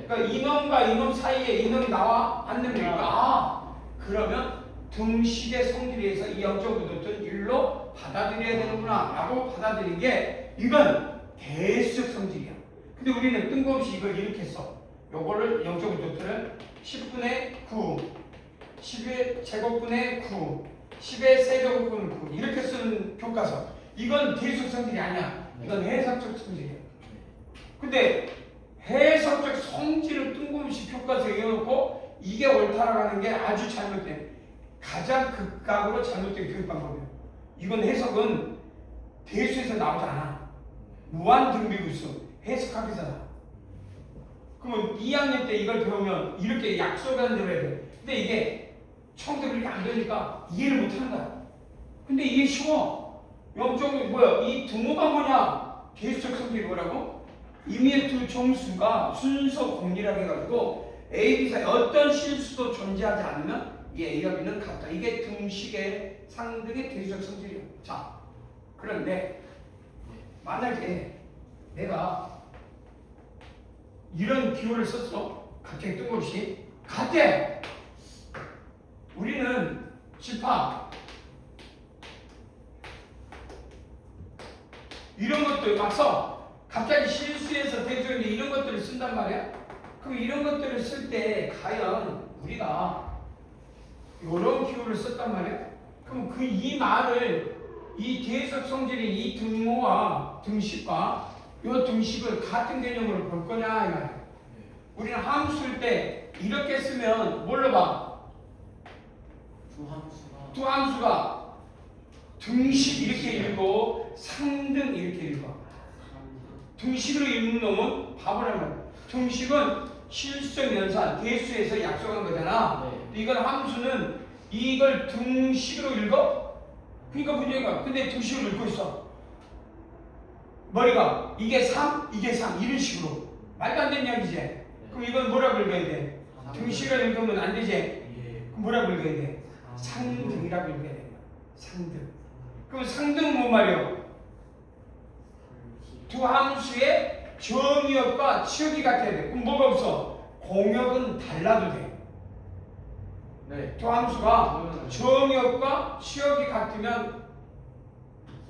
그러니까 이놈과 이놈 사이에 이놈이 나와 안 됩니까? 그러면 등식의 성질에 의해서 이 0.9도트는 1로 받아들여야 되는구나 라고 받아들인 게 이건 대수적 성질이야. 근데 우리는 뜬금없이 이걸 이렇게 써. 요거를 0.9도트를 10분의 9 10의 제곱분의 9 10의 세제곱분의 9 이렇게 쓰는 교과서. 이건 대수적 성질이 아니야. 이건 해석적 성질이야. 근데 해석적 성질을 뜬금없이 교과서에 이어놓고 이게 옳다라고 하는 게 아주 잘못된, 가장 극각으로 잘못된 교육 방법이에요. 이건 해석은 대수에서 나오지 않아. 무한 등비구수 해석학에서나. 그러면 2학년 때 이걸 배우면 이렇게 약속하는 대로 해야 돼. 근데 이게 처음부터 그렇게 안 되니까 이해를 못 하는 거야. 근데 이게 쉬워. 0.9 뭐야? 이 등호가 뭐냐? 대수적 성질이 뭐라고? 임의의 두 정수가 순서 공리라고 해가지고 A, B 사이에 어떤 실수도 존재하지 않으면 이 A와 B는 같다. 이게 등식의 상등의 대수적 성질이에요. 자, 그런데 만약에 내가 이런 기호를 썼어. 갑자기 뜬금없이 같대. 우리는 집합 이런 것들 막 써. 갑자기 실수해서 대조인데 이런 것들을 쓴단 말이야? 그럼 이런 것들을 쓸 때 과연 우리가 이런 기호를 썼단 말이야? 그럼 그 이 말을 이 대수적 성질인 이 등호와 등식과 이 등식을 같은 개념으로 볼 거냐 이 말이야. 우리는 함수일 때 이렇게 쓰면 뭘로 봐? 두 함수가 등식 이렇게 읽고 상등 이렇게 읽어. 등식으로 읽는 놈은 바보란 말이야. 등식은 실수적 연산, 대수에서 약속한 거잖아. 이건 함수는 이걸 등식으로 읽어? 그러니까 문제가. 근데 등식으로 읽고 있어. 머리가 이게 3, 이게 3 이런 식으로. 말도 안 되는 이야기지. 그럼 이건 뭐라고 읽어야 돼? 등식으로 읽으면 안 되지. 그럼 뭐라고 읽어야 돼? 상등이라고 읽어야 돼. 상등. 그럼 상등은 뭔 말이야? 두 함수의 정의역과 치역이 같아야 돼. 그럼 뭐가 없어? 공역은 달라도 돼. 네. 두 함수가 정의역과 치역이 같으면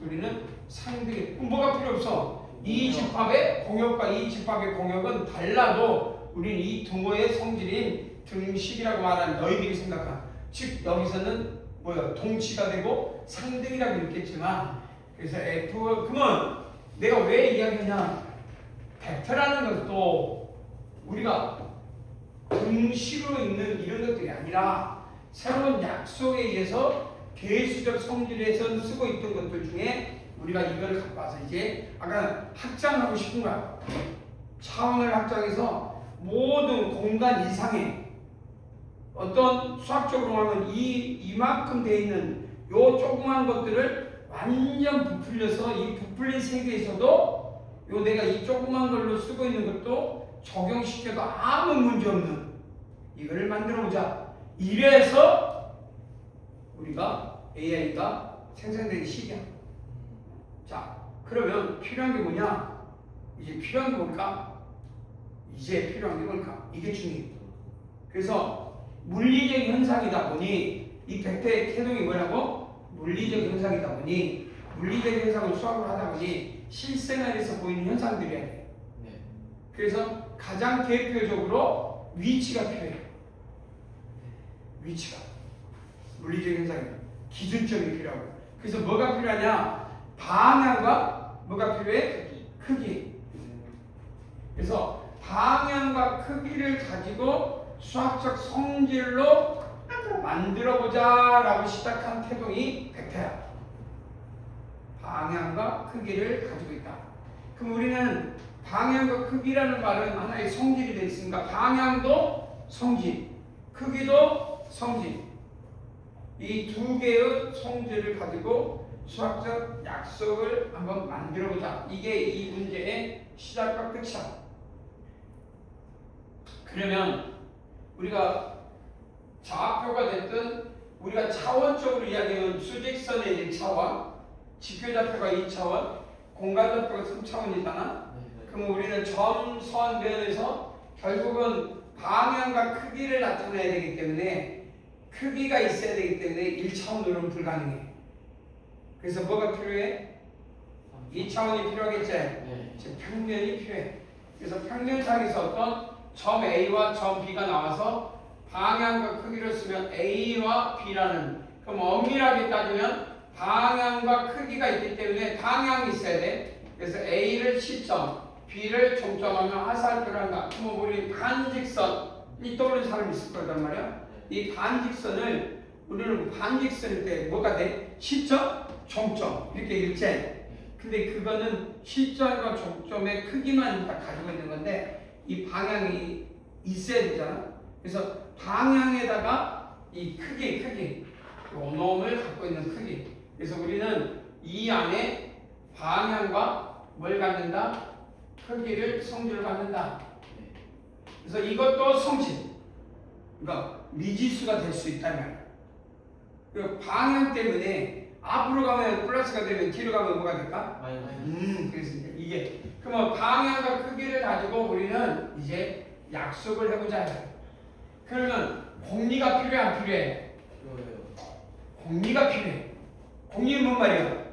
우리는 상등이. 그럼 뭐가 필요 없어? 이 집합의 공역과 이 집합의 공역은 달라도 우리는 이 등호의 성질인 등식이라고 말하는 너희들이 생각한, 즉 여기서는 뭐야? 동치가 되고 상등이라고 읽겠지만, 그래서 F 그러면 내가 왜 이야기하냐? 벡터라는 것도 우리가 등식으로 읽는 이런 것들이 아니라 새로운 약속에 의해서 대수적 성질에서 쓰고 있던 것들 중에 우리가 이걸 갖고 와서 이제 아까 확장하고 싶은 거야. 차원을 확장해서 모든 공간 이상의 어떤 수학적으로 하면 이만큼 돼 있는 요 조그만 것들을 완전 부풀려서 이 부풀린 세계에서도 요 내가 이 조그만 걸로 쓰고 있는 것도 적용시켜도 아무 문제 없는 이거를 만들어 보자. 이래서 우리가 AI가 생성되기 시기야. 자, 그러면 필요한 게 뭐냐? 이제 필요한 게 뭘까? 이제 필요한 게 뭘까? 이게 중요해. 그래서 물리적 현상이다 보니 이 벡터의 태동이 뭐라고? 물리적 현상이다 보니 물리적 현상을 수학을 하다 보니 실생활에서 보이는 현상들이야 돼. 네. 그래서 가장 대표적으로 위치가 필요해. 위치가 물리적 현상이 기준점이 필요하고. 그래서 뭐가 필요하냐? 방향과 뭐가 필요해? 크기. 그래서 방향과 크기를 가지고 수학적 성질로 만들어보자 라고 시작한 태동이 벡터야. 방향과 크기를 가지고 있다. 그럼 우리는 방향과 크기라는 말은 하나의 성질이 되어 있으니까 방향도 성질, 크기도 성질, 이 두 개의 성질을 가지고 수학적 약속을 한번 만들어보자. 이게 이 문제의 시작과 끝이야. 그러면 우리가 좌표가 됐든 우리가 차원적으로 이야기하면 수직선의 1차원, 직교좌표가 2차원, 공간좌표가 3차원이잖아. 그럼 우리는 점, 선, 면에서 결국은 방향과 크기를 나타내야 되기 때문에 크기가 있어야 되기 때문에 1차원으로는 불가능해. 그래서 뭐가 필요해? 2차원이 필요하겠지? 네. 즉 평면이 필요해. 그래서 평면상에서 어떤 점 A와 점 B가 나와서 방향과 크기를 쓰면 A와 B라는, 그럼 엄밀하게 따지면 방향과 크기가 있기 때문에 방향이 있어야 돼. 그래서 A를 시점, B를 종점하면 화살표를 한다. 그럼 우리 반직선이 떠오르는 사람이 있을 거란 말이야. 이 반직선을 우리는 반직선일 때 뭐가 돼? 시점, 종점 이렇게 읽지. 근데 그거는 시점과 종점의 크기만 다 가지고 있는 건데 이 방향이 있어야 되잖아. 그래서 방향에다가 이 크기, 요놈을 갖고 있는 크기. 그래서 우리는 이 안에 방향과 뭘 갖는다? 크기를 성질을 갖는다. 그래서 이것도 성질. 그러니까 미지수가 될 수 있다면 그 방향 때문에 앞으로 가면 플러스가 되면 뒤로 가면 뭐가 될까? 그래서 이게 그러면 방향과 크기를 가지고 우리는 이제 약속을 해보자. 그러면 공리가 필요해 안 필요해? 공리가 필요해. 공리는 뭔 말이야?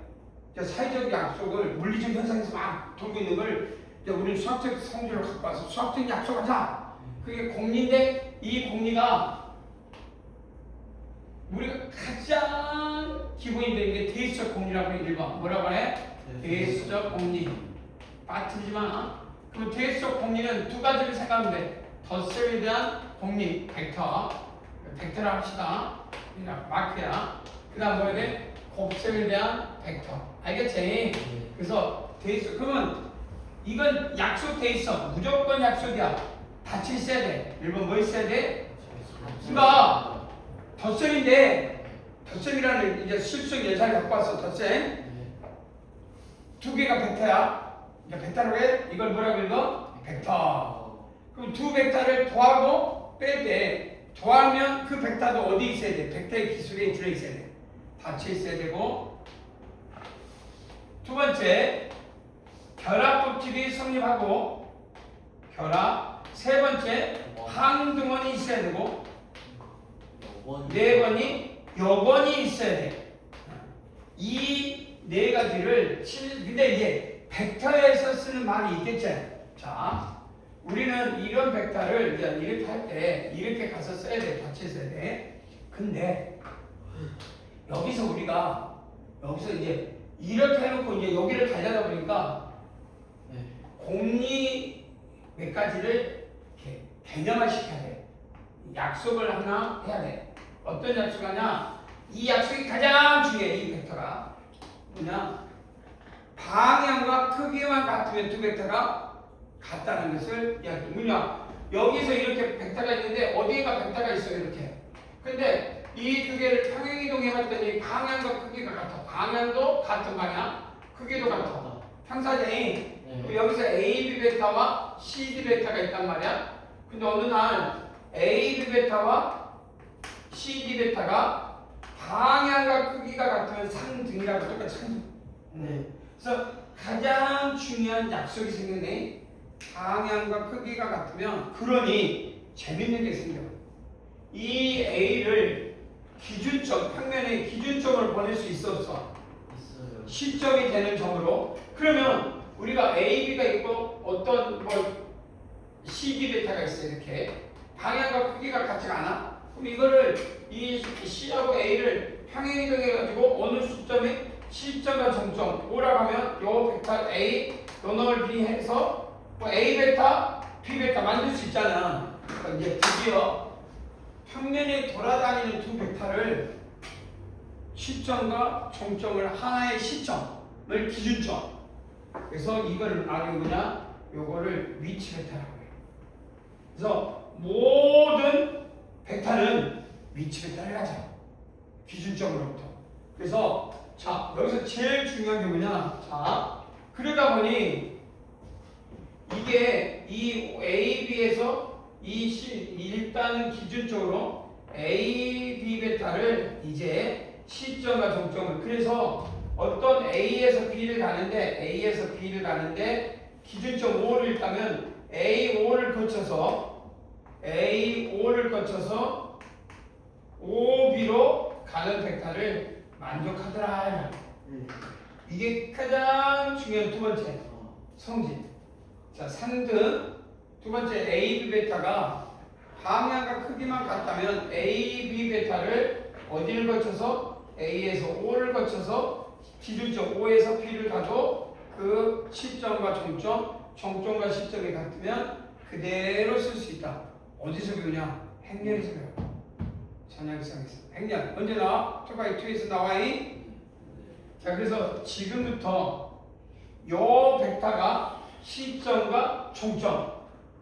사회적 약속을 물리적 현상에서 막 돌고 있는 걸 우리는 수학적 성질을 갖고 와서 수학적 약속하자. 그게 공리인데 이 공리가 우리가 가장 기본이 되는 게 대수적 공리라고 해. 1번 뭐라고 해? 대수적 공리. 빠뜨리지 마. 그럼 대수적 공리는 두 가지를 생각하면 돼. 덧셈에 대한 공리, 벡터를 합시다. 마크야. 그 다음 뭐야 돼? 곱셈에 대한 벡터. 알겠지? 그래서 대수, 그러면 이건 약속돼 있어. 무조건 약속이야. 같이 있어야 돼. 1번 뭐 있어야 돼? 그러니까 덧셈인데 덧셈이라는 이제 실수적 예산을 갖고 와서 덧셈 두 개가 벡터야. 그러니까 벡터로 해. 이걸 뭐라고 읽어? 벡터. 그럼 두 벡터를 더하고 뺄 때 더하면 그 벡터도 어디 있어야 돼? 벡터의 기술에 들어 있어야 돼. 닫혀 있어야 되고 두 번째 결합법칙이 성립하고 결합. 세 번째 항등원이 있어야 되고 네 번이 여번이 있어야 돼. 이 네 가지를 근데 이제 벡터에서 쓰는 말이 있겠지. 자, 우리는 이런 벡터를 이제 이렇게 할 때 이렇게 가서 써야 돼. 같이 써야 돼. 근데 여기서 우리가 여기서 이제 이렇게 해놓고 이제 여기를 가려다 보니까 공리 몇 가지를 이렇게 개념화 시켜야 돼. 약속을 하나 해야 돼. 어떤 약속하냐? 이 약속이 가장 중요해. 이 벡터가 뭐냐? 방향과 크기만 같으면 두 벡터가 같다는 것을 이야기해. 뭐냐? 여기서 이렇게 벡터가 있는데 어디가 벡터가 있어요? 이렇게. 근데 이 두 개를 평행이동해 봤더니 방향과 크기가 같아. 방향도 같은 방향, 크기도 같아. 평사정이 여기서 AB 베타와 CD 베타가 있단 말이야. 근데 어느 날 AB 베타와 CD 베타가 방향과 크기가 같으면 상등이라고 똑같이 상등. 그래서 가장 중요한 약속이 생겼네. 방향과 크기가 같으면 그러니 재밌는 게 생겨. 이 A를 기준점, 평면의 기준점으로 보낼 수 있었어. 시점이 되는 점으로. 그러면 우리가 AB가 있고 어떤 CD 베타가 있어. 이렇게 방향과 크기가 같지가 않아. 그럼 이거를 이 C하고 A를 평행이동해가지고 어느 시점에 시점과 정점 오라고 하면 요 벡터 A, 요 놈을 B 해서 A 베타, B 베타 만들 수 있잖아. 그러니까 이제 드디어 평면에 돌아다니는 두 벡터를 시점과 정점을 하나의 시점, 을 기준점. 그래서 이거를 나중에 뭐냐? 요거를 위치 벡터라고 해요. 그래서 모든 벡터는 위치 벡터를 가져요. 기준점으로부터. 그래서 자 여기서 제일 중요한 게 뭐냐? 자 그러다 보니 이게 이 A, B에서 이 C 일단은 기준적으로 A, B 베타를 이제 시점과 종점을 그래서 어떤 A에서 B를 가는데 기준점 O를 있다면 A5를 거쳐서 OB로 가는 벡터를 만족하더라. 이게 가장 중요한 두 번째 성질. 자, 상등 두 번째 A, B 베타가 방향과 크기만 같다면 A, B 베타를 어디를 거쳐서 A에서 O를 거쳐서 기준점 O에서 P를 가도 그 시점과 종점과 시점이 같으면 그대로 쓸 수 있다. 어디서 배우냐? 행렬에서 배워. 전향성에서. 행렬 언제 나와? 토가이 2에서 나와이. 자, 그래서 지금부터 요 벡터가 시점과 종점.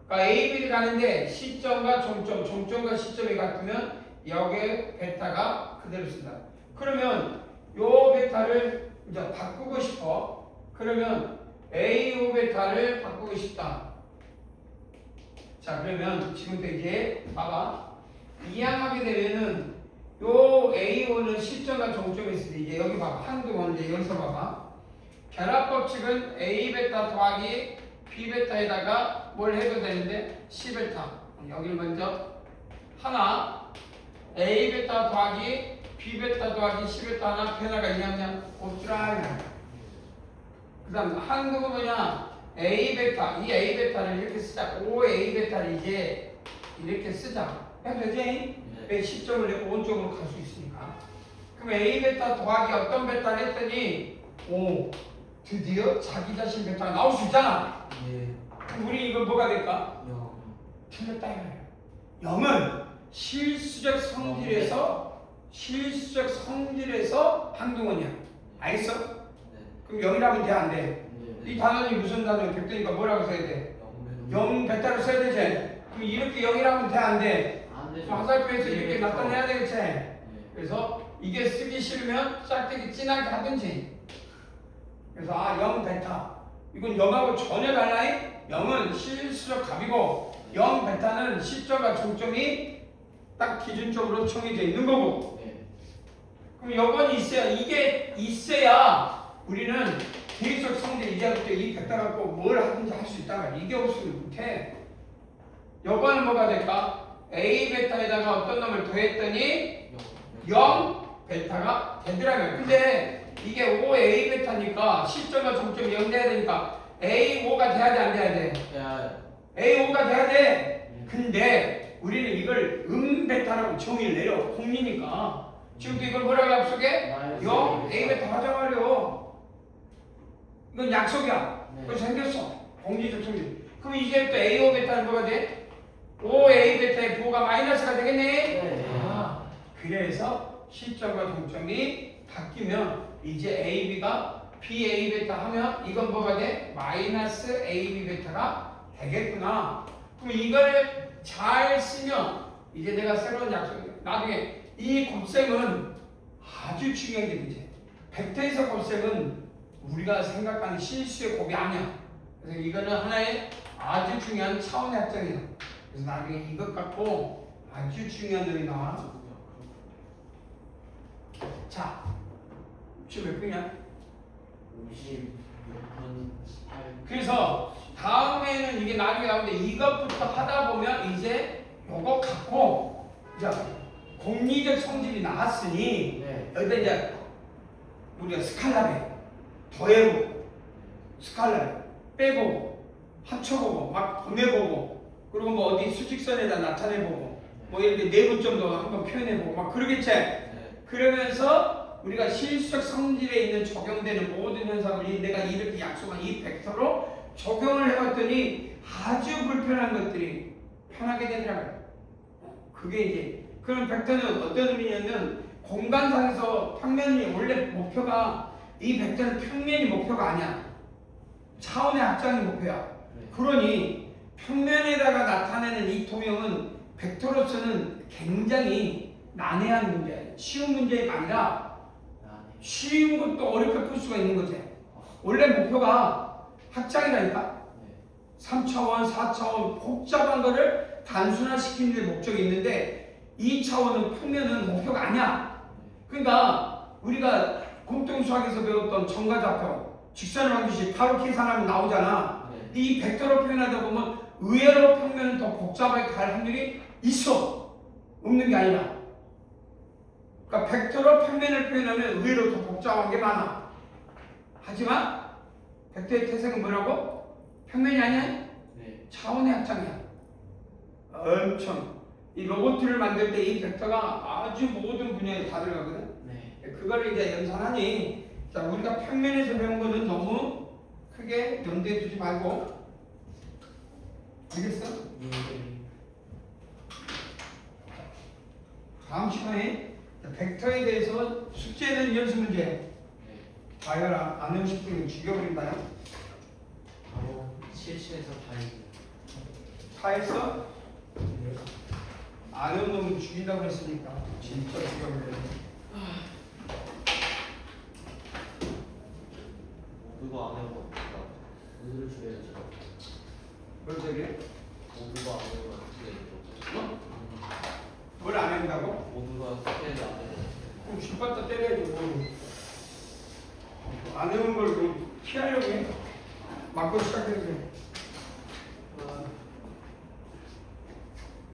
그러니까 A, B를 가는데 시점과 종점과 시점이 같으면 여기에 베타가 그대로 쓴다. 그러면 요 베타를 이제 바꾸고 싶어. 그러면 A5 베타를 바꾸고 싶다. 자, 그러면 지금부터 이제 봐봐. 이항하게 되면은 요 A5는 시점과 종점이 있을 때 이제 여기 봐봐. 한동안인데 여기서 봐봐. 결합 법칙은 A 베타 더하기 B 베타에다가 뭘 해도 되는데 C 베타. 여기를 먼저 하나 A 베타 더하기 B 베타 더하기 C 베타 하나 변화가 있냐면 없더라. 그 다음 한국은 뭐냐? A 베타, 이 A 베타를 이렇게 쓰자. O A 베타를 이제 이렇게 쓰자. 해도 되지? 왜 시점을 내고 오른쪽으로 갈 수 있으니까. 그럼 A 베타 더하기 어떤 베타를 했더니 오, 드디어 자기 자신 베타가 나올 수 있잖아. 그럼 우리 이거 뭐가 될까? 틀렸다 이거예요. 0은 실수적 성질에서 한동원이야. 알겠어? 그럼 0이라면 돼, 안 돼? 이 단원이 무슨 단원? 벡터니까 뭐라고 써야 돼? 0 베타로 써야 되지? 그럼 이렇게 0이라면 돼, 안 돼? 화살표에서 이렇게 나타내야 되겠지? 그래서 이게 쓰기 싫으면 짝대기 진하게 하든지. 그래서 0 베타. 이건 0하고 전혀 달라요? 0은 실수적 값이고 0 베타는 시점과 종점이 딱 기준적으로 정해져 있는 거고. 그럼 요건이 있어야 이게 있어야 우리는 계속 성질 이제부터 이 벡터 갖고 뭘 하든지 할 수 있단 말이야. 이게 없으면 못해. 요거는 뭐가 될까? A 베타에다가 어떤 놈을 더했더니 0 베타가 되더라고요. 근데 이게 5 A 베타니까 시점과 종점이 0 돼야 되니까 A5가 돼야 돼, 안 돼야 돼? A5가 돼야 돼. 근데 우리는 이걸 베타라고 정의를 내려. 공리니까. 지금도 이걸 뭐라고 약속해? 0 A 베타 하자 말이요. 이건 약속이야. 그거 생겼어. 공리적 성질. 그럼 이제부터 A5 베타는 뭐가 돼? 5A 베타의 부호가 마이너스가 되겠네? 그래서 시점과 종점이 바뀌면 이제 AB가 BA 베타 하면 이건 뭐가 돼? 마이너스 AB 베타가 되겠구나. 그럼 이걸 잘 쓰면 이제 내가 새로운 약속이야. 나중에 이 곱셈은 아주 중요한 게 되지. 벡터에서 곱셈은 우리가 생각하는 실수의 곱이 아니야. 그래서 이거는 하나의 아주 중요한 차원의 합정이야. 그래서 나중에 이것 갖고 아주 중요한 놈이 나와. 자, 지금 몇 분이야? 56분 18. 그래서 다음에는 이게 나중에 나오는데 이것부터 하다 보면 이제 요거 갖고 이제 공리적 성질이 나왔으니 여기다 이제 우리가 스칼라배 더해보고 스칼라배 빼보고 합쳐보고 막 보내보고 그리고 뭐 어디 수직선에다 나타내보고 뭐 이렇게 내분점도 한번 표현해보고 막 그러겠지. 그러면서 우리가 실수적 성질에 있는 적용되는 모든 현상을 내가 이렇게 약속한 이 벡터로 적용을 해봤더니 아주 불편한 것들이 편하게 되더라고요. 그게 이제 그런 벡터는 어떤 의미냐면 공간상에서 평면이 원래 목표가 이 벡터는 평면이 목표가 아니야. 차원의 확장이 목표야. 네. 그러니 평면에다가 나타내는 이 도형은 벡터로서는 굉장히 난해한 문제야. 쉬운 문제가 아니라 쉬운 것도 어렵게 풀 수가 있는 거지. 원래 목표가 확장이라니까. 3차원, 4차원 복잡한 거를 단순화시키는 데 목적이 있는데 2차원은 평면은 목표가 아니야. 그러니까 우리가 공통수학에서 배웠던 정과좌표, 직선방정식 바로 계산하면 나오잖아. 이 벡터로 표현하다 보면 의외로 평면은 더 복잡하게 갈 확률이 있어. 없는 게 아니라. 그러니까 벡터로 평면을 표현하면 의외로 더 복잡한 게 많아. 하지만 벡터의 태생은 뭐라고? 평면이 아니야? 차원의 확장이야. 엄청. 이 로봇을 만들 때 이 벡터가 아주 모든 분야에 다 들어가거든. 그거를 이제 연산하니, 자, 우리가 평면에서 배운 거는 너무 크게 염두에 두지 말고. 알겠어? 다음 시간에 벡터에 대해서 숙제는 연습 문제. 다 해라. 안 해고 싶으면 죽여버린다요. 바로 7층에서 다 했어? 안 해온 놈은 죽인다고 했으니까 진짜 죽여버려. 모두가 안 해보고 모두를 죽여야죠. 뭘 저기해? 모두가 안 해보고 죽여야죠. 뭘 안 한다고? 모두가 숙제를 안 해보고 그럼 쥐바다 때려야지 뭐. 안 해온 걸 피하려고 해? 맞고 시작해도 돼.